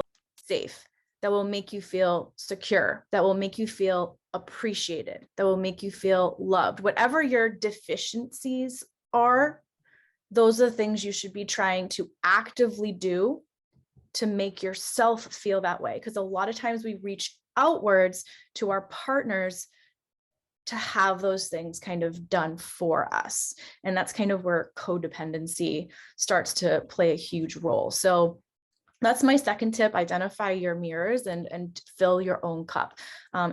A: safe, that will make you feel secure, that will make you feel appreciated, that will make you feel loved? Whatever your deficiencies are, those are the things you should be trying to actively do to make yourself feel that way. Because a lot of times we reach outwards to our partners to have those things kind of done for us. And that's kind of where codependency starts to play a huge role. So that's my second tip: identify your mirrors and fill your own cup.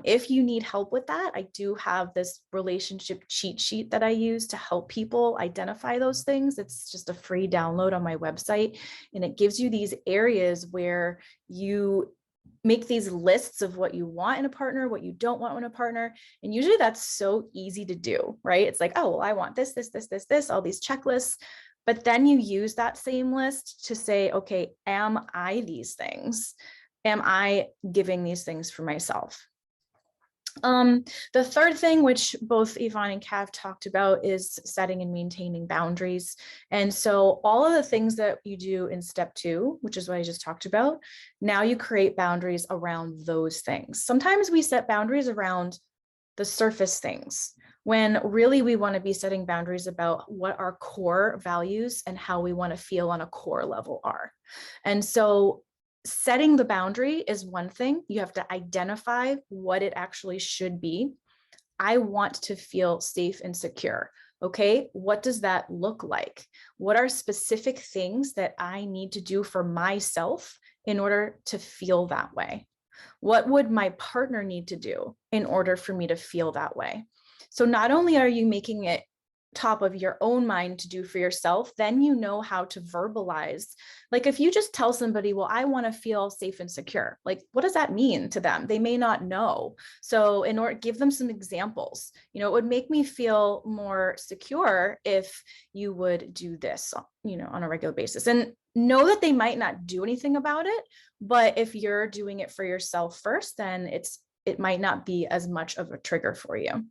A: If you need help with that, I do have this relationship cheat sheet that I use to help people identify those things. It's just a free download on my website, and it gives you these areas where you make these lists of what you want in a partner, what you don't want in a partner. And usually that's so easy to do, right? It's like, oh, well, I want this, all these checklists. But then you use that same list to say, okay, am I these things? Am I giving these things for myself? The third thing, which both Yvonne and Cav talked about, is setting and maintaining boundaries. And so all of the things that you do in step 2, which is what I just talked about, now you create boundaries around those things. Sometimes we set boundaries around the surface things, when really we want to be setting boundaries about what our core values and how we want to feel on a core level are. And so setting the boundary is one thing. You have to identify what it actually should be. I want to feel safe and secure. Okay, what does that look like? What are specific things that I need to do for myself in order to feel that way? What would my partner need to do in order for me to feel that way? So not only are you making it top of your own mind to do for yourself, then you know how to verbalize. Like if you just tell somebody, well, I want to feel safe and secure, like what does that mean to them? They may not know. So in order, give them some examples. It would make me feel more secure if you would do this, on a regular basis. And know that they might not do anything about it, but if you're doing it for yourself first, then it might not be as much of a trigger for you.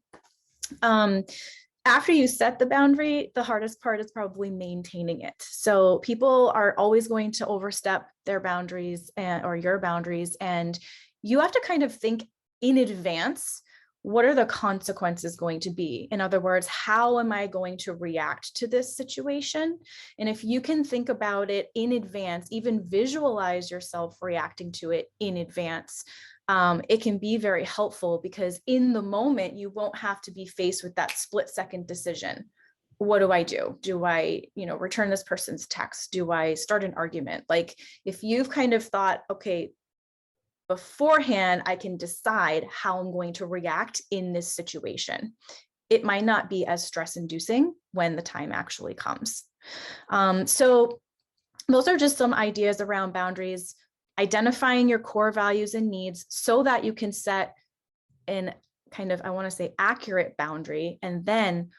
A: After you set the boundary, the hardest part is probably maintaining it. So people are always going to overstep their boundaries or your boundaries, and you have to kind of think in advance, what are the consequences going to be? In other words, how am I going to react to this situation? And if you can think about it in advance, even visualize yourself reacting to it in advance, it can be very helpful, because in the moment, you won't have to be faced with that split-second decision. What do I do? Do I, return this person's text? Do I start an argument? Like if you've kind of thought, okay, beforehand, I can decide how I'm going to react in this situation. It might not be as stress-inducing when the time actually comes. So those are just some ideas around boundaries. Identifying your core values and needs so that you can set an kind of, I want to say, accurate boundary. And then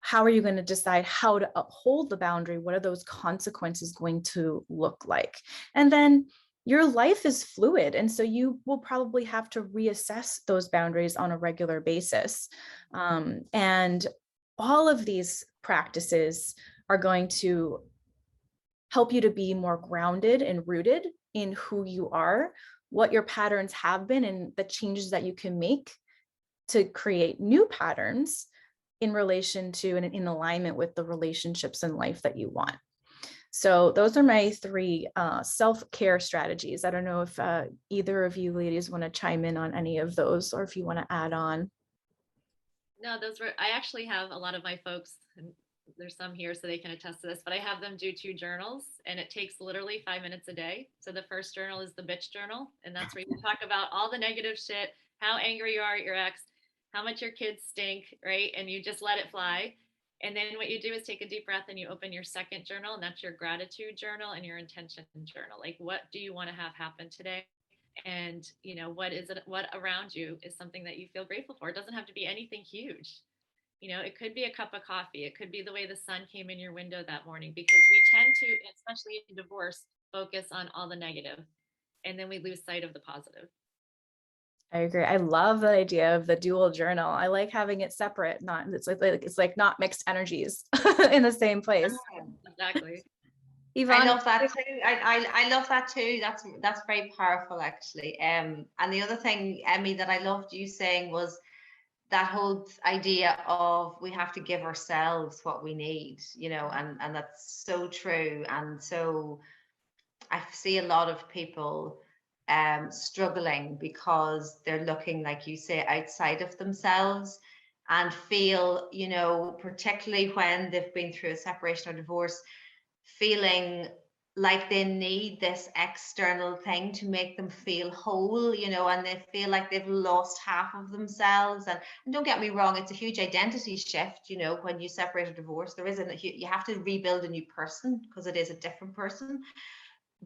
A: how are you going to decide how to uphold the boundary? What are those consequences going to look like? And then your life is fluid. And so you will probably have to reassess those boundaries on a regular basis. And all of these practices are going to help you to be more grounded and rooted in who you are, what your patterns have been, and the changes that you can make to create new patterns in relation to and in alignment with the relationships in life that you want. So those are my three self-care strategies. I don't know if either of you ladies want to chime in on any of those, or if you want to add on.
C: No, I actually have a lot of my folks, and there's some here so they can attest to this, but I have them do 2 journals, and it takes literally 5 minutes a day. So the first journal is the bitch journal, and that's where you talk about all the negative shit, how angry you are at your ex, how much your kids stink, right? And you just let it fly. And then what you do is take a deep breath and you open your second journal, and that's your gratitude journal and your intention journal. Like, what do you want to have happen today? And what is it, what around you is something that you feel grateful for? It doesn't have to be anything huge. It could be a cup of coffee, it could be the way the sun came in your window that morning, because we tend to, especially in divorce, focus on all the negative, and then we lose sight of the positive.
A: I agree. I love the idea of the dual journal. I like having it separate, it's like not mixed energies in the same place.
C: Exactly.
A: Yvonne,
B: I love that too. I love that too. That's very powerful, actually. And the other thing, Emmi, that I loved you saying was that whole idea of we have to give ourselves what we need, and that's so true. And so I see a lot of people struggling because they're looking, like you say, outside of themselves, and feel, particularly when they've been through a separation or divorce, feeling like they need this external thing to make them feel whole, and they feel like they've lost half of themselves. And don't get me wrong, it's a huge identity shift, when you separate or divorce. There isn't, you have to rebuild a new person because it is a different person.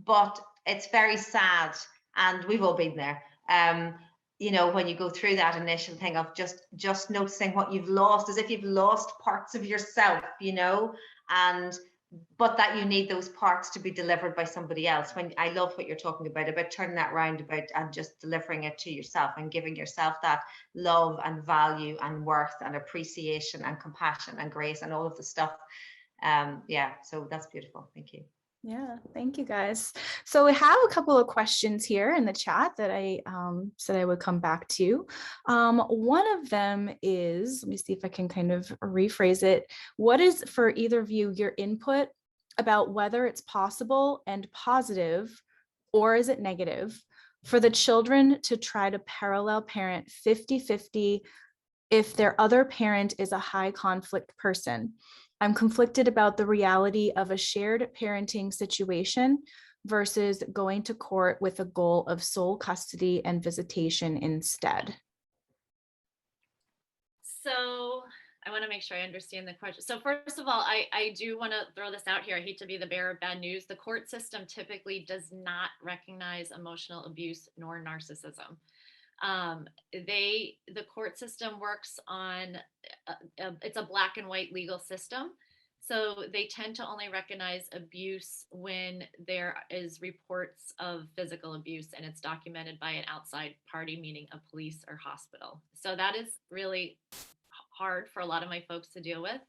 B: But it's very sad, and we've all been there. When you go through that initial thing of just noticing what you've lost, as if you've lost parts of yourself, and but that you need those parts to be delivered by somebody else. When I love what you're talking about turning that round about and just delivering it to yourself and giving yourself that love and value and worth and appreciation and compassion and grace and all of the stuff. So that's beautiful. Thank you.
A: Yeah, thank you guys. So we have a couple of questions here in the chat that I said I would come back to. One of them is, let me see if I can kind of rephrase it. What is, for either of you, your input about whether it's possible and positive, or is it negative, for the children to try to parallel parent 50-50 if their other parent is a high conflict person? I'm conflicted about the reality of a shared parenting situation versus going to court with a goal of sole custody and visitation instead.
C: So I want to make sure I understand the question. So first of all, I do want to throw this out here. I hate to be the bearer of bad news. The court system typically does not recognize emotional abuse nor narcissism. The court system works on, it's a black and white legal system. So they tend to only recognize abuse when there is reports of physical abuse and it's documented by an outside party, meaning a police or hospital. So that is really hard for a lot of my folks to deal with.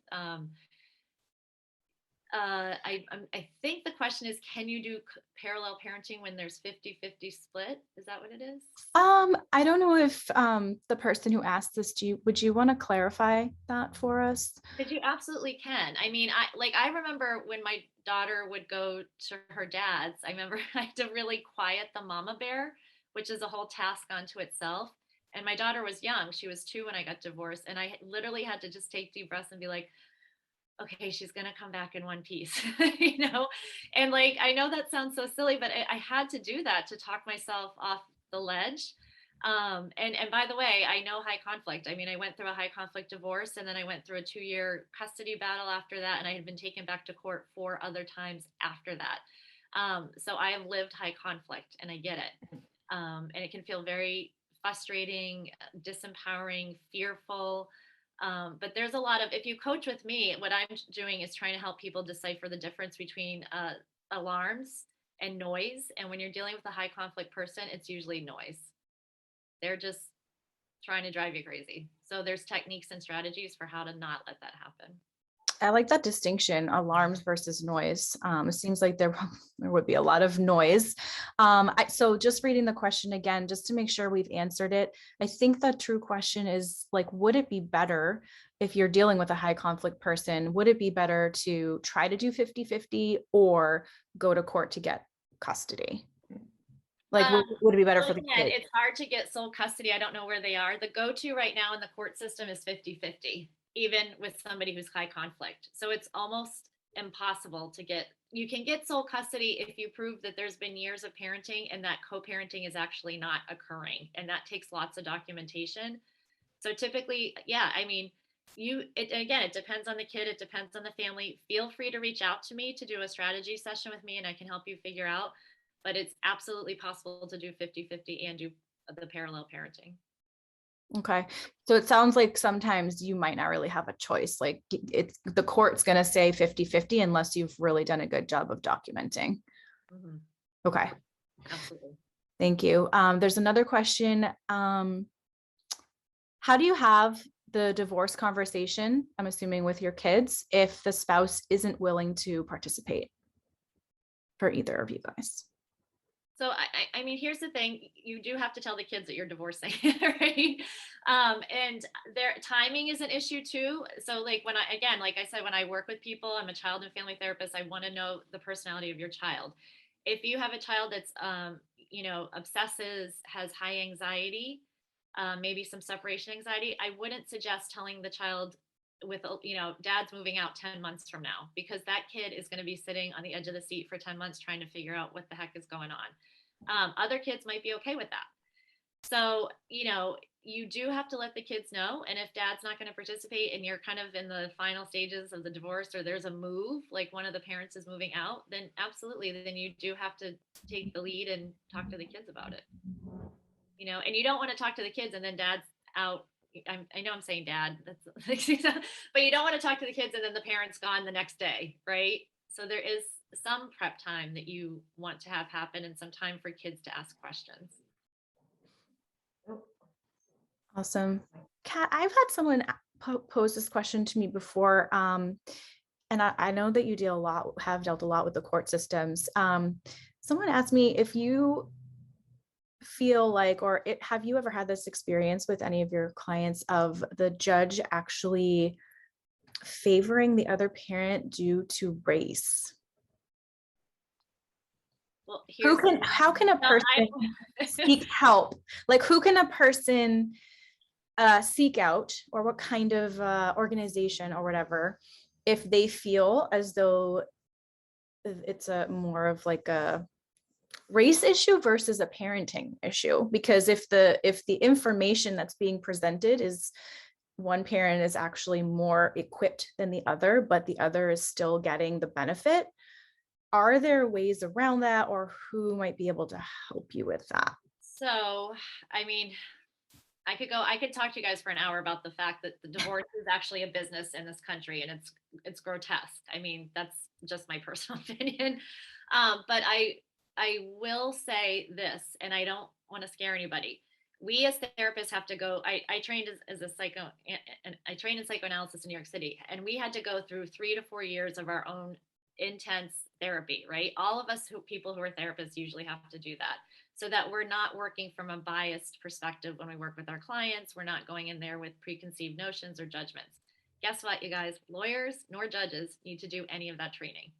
C: I think the question is, can you do parallel parenting when there's 50-50 split? Is that what it is?
A: I don't know if the person who asked this, would you want to clarify that for us?
C: Because you absolutely can. I mean, I remember when my daughter would go to her dad's, I remember I had to really quiet the mama bear, which is a whole task unto itself. And my daughter was young. She was 2 when I got divorced. And I literally had to just take deep breaths and be like, okay, she's going to come back in one piece, And like, I know that sounds so silly, but I had to do that to talk myself off the ledge. And by the way, I know high conflict. I mean, I went through a high conflict divorce, and then I went through a 2-year custody battle after that. And I had been taken back to court 4 other times after that. So I have lived high conflict, and I get it. And it can feel very frustrating, disempowering, fearful. But there's a lot of, if you coach with me, what I'm doing is trying to help people decipher the difference between alarms and noise. And when you're dealing with a high conflict person, it's usually noise. They're just trying to drive you crazy. So there's techniques and strategies for how to not let that happen.
A: I like that distinction, alarms versus noise. It seems like there would be a lot of noise. So just reading the question again, just to make sure we've answered it, I think the true question is like, would it be better if you're dealing with a high conflict person, would it be better to try to do 50-50 or go to court to get custody? Like, would it be better for the
C: again,
A: kids?
C: it's hard to get sole custody. I don't know where they are. The go-to right now in the court system is 50-50, even with somebody who's high conflict. So it's almost impossible to get. You can get sole custody if you prove that there's been years of parenting and that co-parenting is actually not occurring. And that takes lots of documentation. So typically, yeah, I mean, again, it depends on the kid. It depends on the family. Feel free to reach out to me to do a strategy session with me and I can help you figure out. But it's absolutely possible to do 50-50 and do the parallel parenting.
A: Okay. So it sounds like sometimes you might not really have a choice. Like the court's going to say 50-50 unless you've really done a good job of documenting.
C: Mm-hmm.
A: Okay.
C: Absolutely.
A: Thank you. There's another question. How do you have the divorce conversation, I'm assuming with your kids, if the spouse isn't willing to participate for either of you guys?
C: So I mean, here's the thing: you do have to tell the kids that you're divorcing, right? And their timing is an issue too. So, like like I said, when I work with people, I'm a child and family therapist. I want to know the personality of your child. If you have a child that's, obsesses, has high anxiety, maybe some separation anxiety, I wouldn't suggest telling the child with dad's moving out 10 months from now, because that kid is going to be sitting on the edge of the seat for 10 months trying to figure out what the heck is going on. Other kids might be okay with that. So you do have to let the kids know, and if dad's not going to participate and you're kind of in the final stages of the divorce, or there's a move, like one of the parents is moving out, then absolutely, then you do have to take the lead and talk to the kids about it. And you don't want to talk to the kids and then dad's out. I know I'm saying dad, that's but you don't want to talk to the kids and then the parent's gone the next day, right? So there is some prep time that you want to have happen and some time for kids to ask questions.
A: Awesome. Kat, I've had someone pose this question to me before. And I know that you have dealt a lot with the court systems. Someone asked me if you feel like, have you ever had this experience with any of your clients of the judge actually favoring the other parent due to race?
C: Well,
A: how can a person seek help? Like, who can a person seek out, or what kind of organization or whatever, if they feel as though it's a more of like a race issue versus a parenting issue? Because if the information that's being presented is one parent is actually more equipped than the other, but the other is still getting the benefit, are there ways around that, or who might be able to help you with that?
C: So, I mean, I could talk to you guys for an hour about the fact that the divorce is actually a business in this country, and it's grotesque. I mean, that's just my personal opinion. But I will say this, and I don't want to scare anybody. We as therapists have to go. I trained as a I trained in psychoanalysis in New York City, and we had to go through 3 to 4 years of our own intense therapy, right? All of us people who are therapists usually have to do that, so that we're not working from a biased perspective when we work with our clients. We're not going in there with preconceived notions or judgments. Guess what, you guys? Lawyers nor judges need to do any of that training.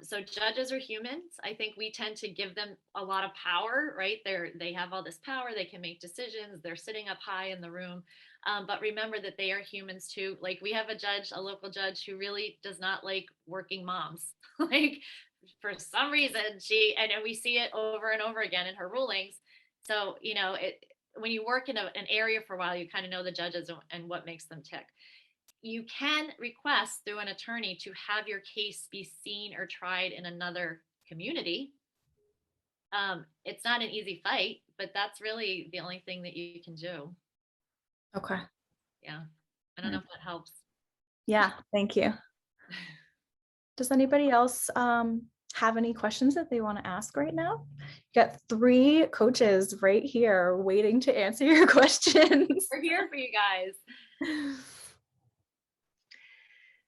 C: So judges are humans. I think we tend to give them a lot of power, right? They have all this power. They can make decisions. They're sitting up high in the room. But remember that they are humans too. Like, we have a local judge who really does not like working moms. Like, for some reason, and we see it over and over again in her rulings. So, when you work in an area for a while, you kind of know the judges and what makes them tick. You can request through an attorney to have your case be seen or tried in another community. It's not an easy fight, but that's really the only thing that you can do.
A: Okay.
C: Yeah. I don't know if that helps.
A: Yeah. Thank you. Does anybody else have any questions that they want to ask right now? You got 3 coaches right here waiting to answer your questions.
C: We're here for you guys.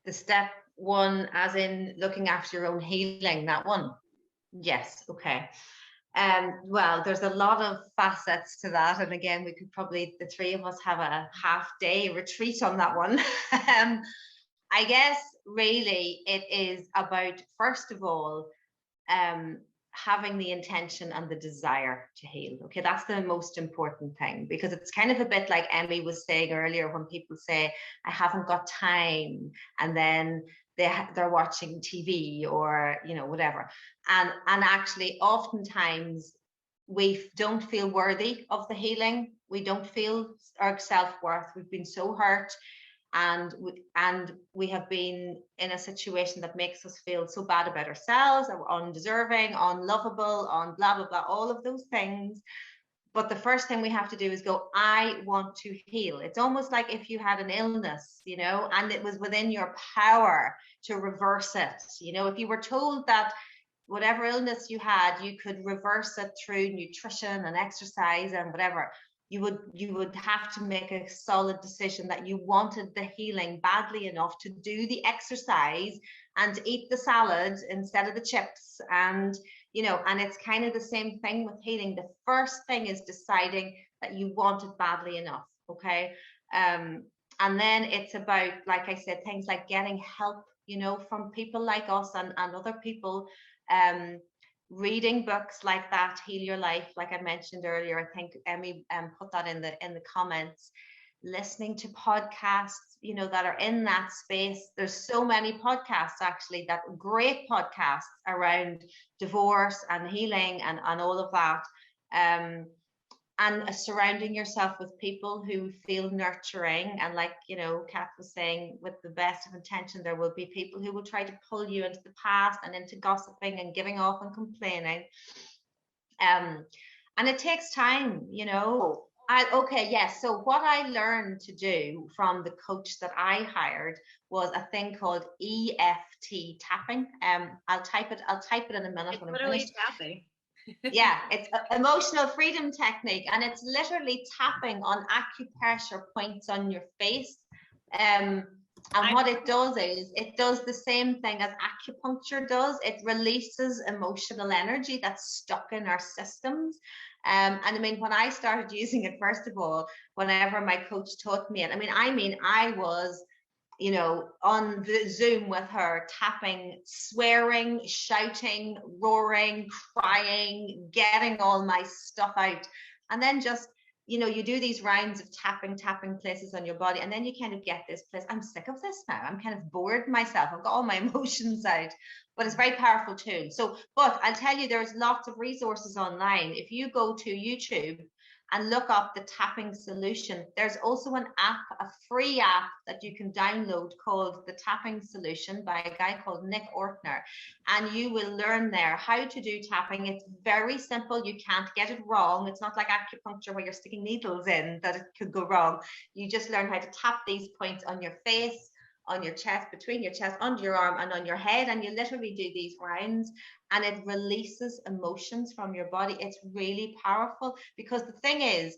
B: The step one, as in looking after your own healing, that one. Yes. Okay. Well, there's a lot of facets to that. And again, we could probably, the three of us, have a half-day retreat on that one. I guess really it is about, first of all, having the intention and the desire to heal. Okay, that's the most important thing, because it's kind of a bit like Emmi was saying earlier, when people say, I haven't got time, and then they're watching TV or, you know, whatever. And actually, oftentimes we don't feel worthy of the healing. We don't feel our self-worth. We've been so hurt, and we have been in a situation that makes us feel so bad about ourselves, that we're undeserving, unlovable, on blah blah blah, all of those things. But the first thing we have to do is go, I want to heal. It's almost like if you had an illness, you know, and it was within your power to reverse it. You know, if you were told that whatever illness you had, you could reverse it through nutrition and exercise and whatever, you would have to make a solid decision that you wanted the healing badly enough to do the exercise and eat the salad instead of the chips. And, you know, and it's kind of the same thing with healing. The first thing is deciding that you want it badly enough. Okay. And then it's about, like I said, things like getting help, you know, from people like us and other people, reading books like that, Heal Your Life, like I mentioned earlier. I think Emmi put that in the comments. Listening to podcasts, you know, that are in that space. There's so many podcasts, actually, that great podcasts around divorce and healing and all of that. And surrounding yourself with people who feel nurturing. And like, you know, Kath was saying, with the best of intention, there will be people who will try to pull you into the past and into gossiping and giving off and complaining. And it takes time, you know. So what I learned to do from the coach that I hired was a thing called EFT tapping. I'll type it in a minute.
C: It's literally tapping.
B: Yeah, it's emotional freedom technique, and it's literally tapping on acupressure points on your face. And what it does is it does the same thing as acupuncture does. It releases emotional energy that's stuck in our systems. And I mean, when I started using it, first of all, whenever my coach taught me it, I was, you know, on the Zoom with her, tapping, swearing, shouting, roaring, crying, getting all my stuff out. And then just, you know, you do these rounds of tapping places on your body, and then you kind of get this place. I'm sick of this now. I'm kind of bored myself. I've got all my emotions out, but it's a very powerful tool. So, but I'll tell you, there's lots of resources online. If you go to YouTube and look up the tapping solution, there's also an app, a free app that you can download called the Tapping Solution by a guy called Nick Ortner. And you will learn there how to do tapping. It's very simple. You can't get it wrong. It's not like acupuncture where you're sticking needles in that it could go wrong. You just learn how to tap these points on your face, on your chest, between your chest, under your arm, and on your head. And you literally do these rounds, and it releases emotions from your body. It's really powerful, because the thing is,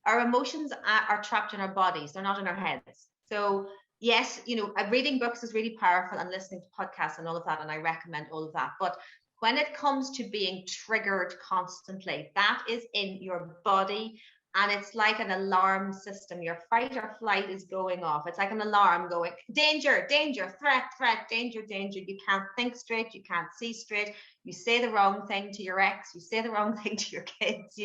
B: our emotions are trapped in our bodies. They're not in our heads. So yes, you know, reading books is really powerful, and listening to podcasts and all of that, and I recommend all of that. But when it comes to being triggered constantly, that is in your body. And it's like an alarm system. Your fight or flight is going off. It's like an alarm going, danger, danger, threat, threat, danger, danger. You can't think straight. You can't see straight. You say the wrong thing to your ex. You say the wrong thing to your kids.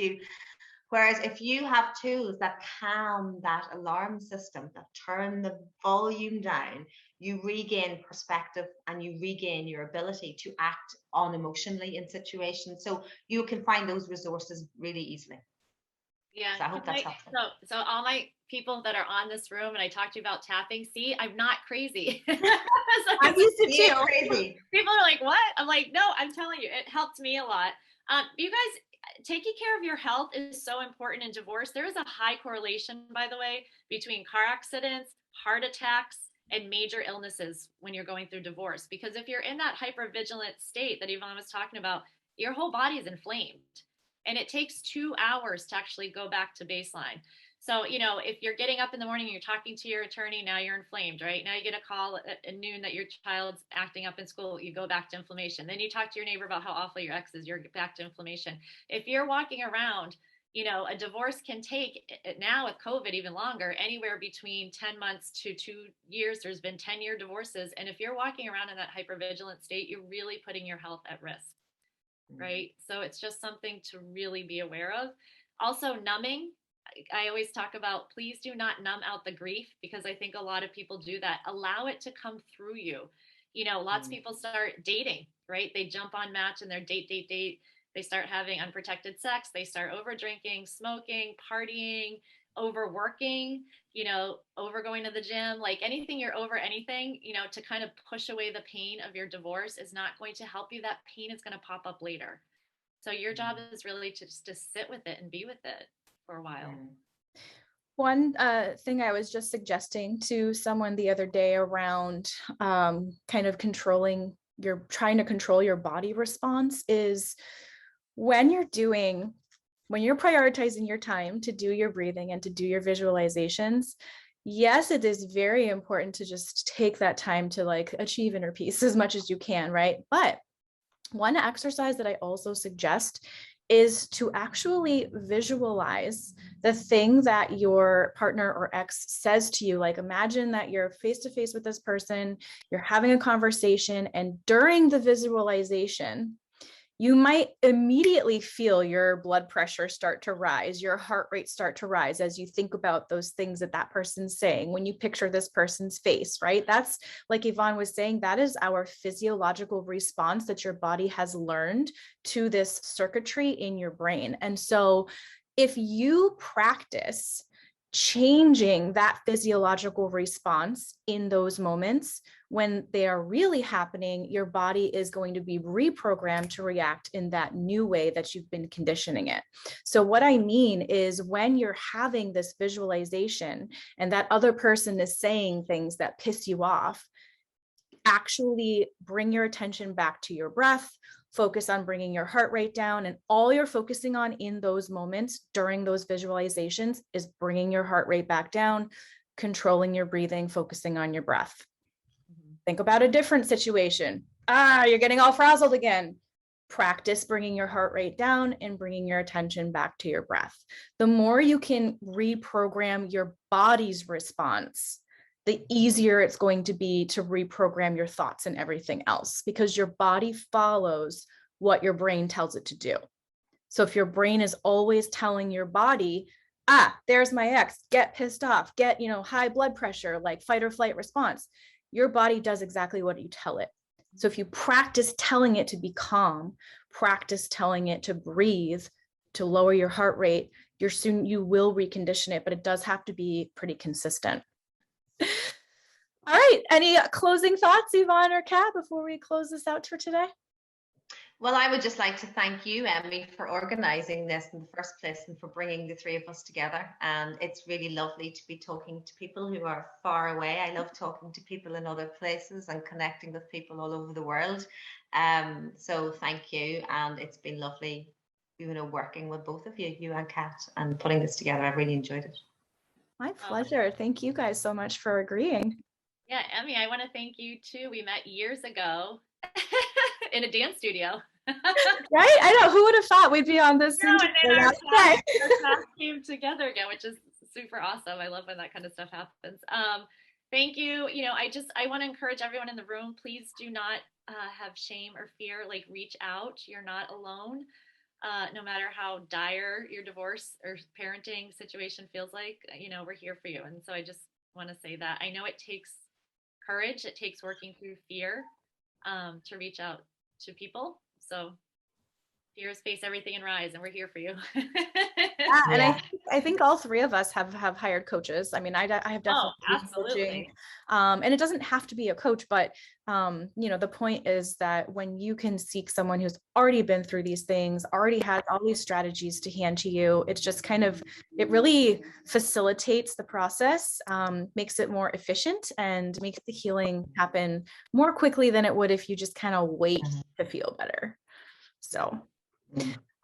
B: Whereas if you have tools that calm that alarm system, that turn the volume down, you regain perspective and you regain your ability to act unemotionally in situations. So you can find those resources really easily.
C: Yeah.
B: So I hope that's helpful.
C: So all my people that are on this room, and I talked to you about tapping, see, I'm not crazy.
A: I'm used to too.
B: Crazy.
C: People are like, what? I'm like, no, I'm telling you, it helped me a lot. You guys, taking care of your health is so important in divorce. There is a high correlation, by the way, between car accidents, heart attacks, and major illnesses when you're going through divorce. Because if you're in that hypervigilant state that Yvonne was talking about, your whole body is inflamed. And it takes 2 hours to actually go back to baseline. So, if you're getting up in the morning and you're talking to your attorney, now you're inflamed, right? Now you get a call at noon that your child's acting up in school, you go back to inflammation. Then you talk to your neighbor about how awful your ex is, you're back to inflammation. If you're walking around, a divorce can take, now with COVID even longer, anywhere between 10 months to 2 years. There's been 10-year divorces. And if you're walking around in that hypervigilant state, you're really putting your health at risk, right? So it's just something to really be aware of. Also, numbing. I always talk about, please do not numb out the grief, because I think a lot of people do that. Allow it to come through you. Lots of people start dating, right? They jump on Match and they're date. They start having unprotected sex. They start over drinking, smoking, partying, overworking, over going to the gym, like anything you're over anything, to kind of push away the pain of your divorce is not going to help you. That pain is going to pop up later. So your job is really to just to sit with it and be with it for a while.
A: One thing I was just suggesting to someone the other day around kind of trying to control your body response is when you're prioritizing your time to do your breathing and to do your visualizations. Yes, it is very important to just take that time to like achieve inner peace as much as you can, right? But one exercise that I also suggest is to actually visualize the thing that your partner or ex says to you. Like imagine that you're face to face with this person, you're having a conversation, and during the visualization, you might immediately feel your blood pressure start to rise, your heart rate start to rise as you think about those things that person's saying. When you picture this person's face, right? That's like Yvonne was saying, that is our physiological response that your body has learned to this circuitry in your brain. And so if you practice changing that physiological response in those moments, when they are really happening, your body is going to be reprogrammed to react in that new way that you've been conditioning it. So what I mean is when you're having this visualization and that other person is saying things that piss you off, actually bring your attention back to your breath, focus on bringing your heart rate down, and all you're focusing on in those moments during those visualizations is bringing your heart rate back down, controlling your breathing, focusing on your breath. Think about a different situation. You're getting all frazzled again. Practice bringing your heart rate down and bringing your attention back to your breath. The more you can reprogram your body's response, the easier it's going to be to reprogram your thoughts and everything else, because your body follows what your brain tells it to do. So if your brain is always telling your body, there's my ex, get pissed off, get, high blood pressure, like fight or flight response, your body does exactly what you tell it. So if you practice telling it to be calm, practice telling it to breathe, to lower your heart rate, you will recondition it, but it does have to be pretty consistent. All right. Any closing thoughts, Yvonne or Kat, before we close this out for today?
B: Well, I would just like to thank you, Emmi, for organising this in the first place and for bringing the three of us together. And it's really lovely to be talking to people who are far away. I love talking to people in other places and connecting with people all over the world. So thank you. And it's been lovely, working with both of you and Kat, and putting this together. I really enjoyed it.
A: My pleasure. Thank you guys so much for agreeing.
C: Yeah, Emmi, I want to thank you too. We met years ago in a dance studio.
A: Right? I know. Who would have thought we'd be on this?
C: No, and then our class came together again, which is super awesome. I love when that kind of stuff happens. Thank you. I want to encourage everyone in the room, please do not have shame or fear. Like, reach out. You're not alone. No matter how dire your divorce or parenting situation feels like, we're here for you. And so I just want to say that I know it takes courage. It takes working through fear to reach out to people. So fears face everything and rise, and we're here for you.
A: And I think all three of us have hired coaches. I mean, I have definitely
C: absolutely.
A: And it doesn't have to be a coach, but the point is that when you can seek someone who's already been through these things, already has all these strategies to hand to you, it's just it really facilitates the process, makes it more efficient, and makes the healing happen more quickly than it would if you just kind of wait to feel better. So,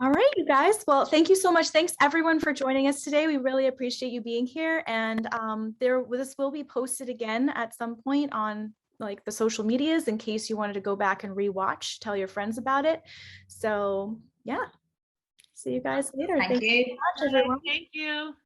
A: All right, you guys. Well, thank you so much. Thanks everyone for joining us today. We really appreciate you being here. And this will be posted again at some point on like the social medias in case you wanted to go back and rewatch, tell your friends about it. So yeah, see you guys later.
B: Thank you.
A: So much, everyone.
C: Thank you.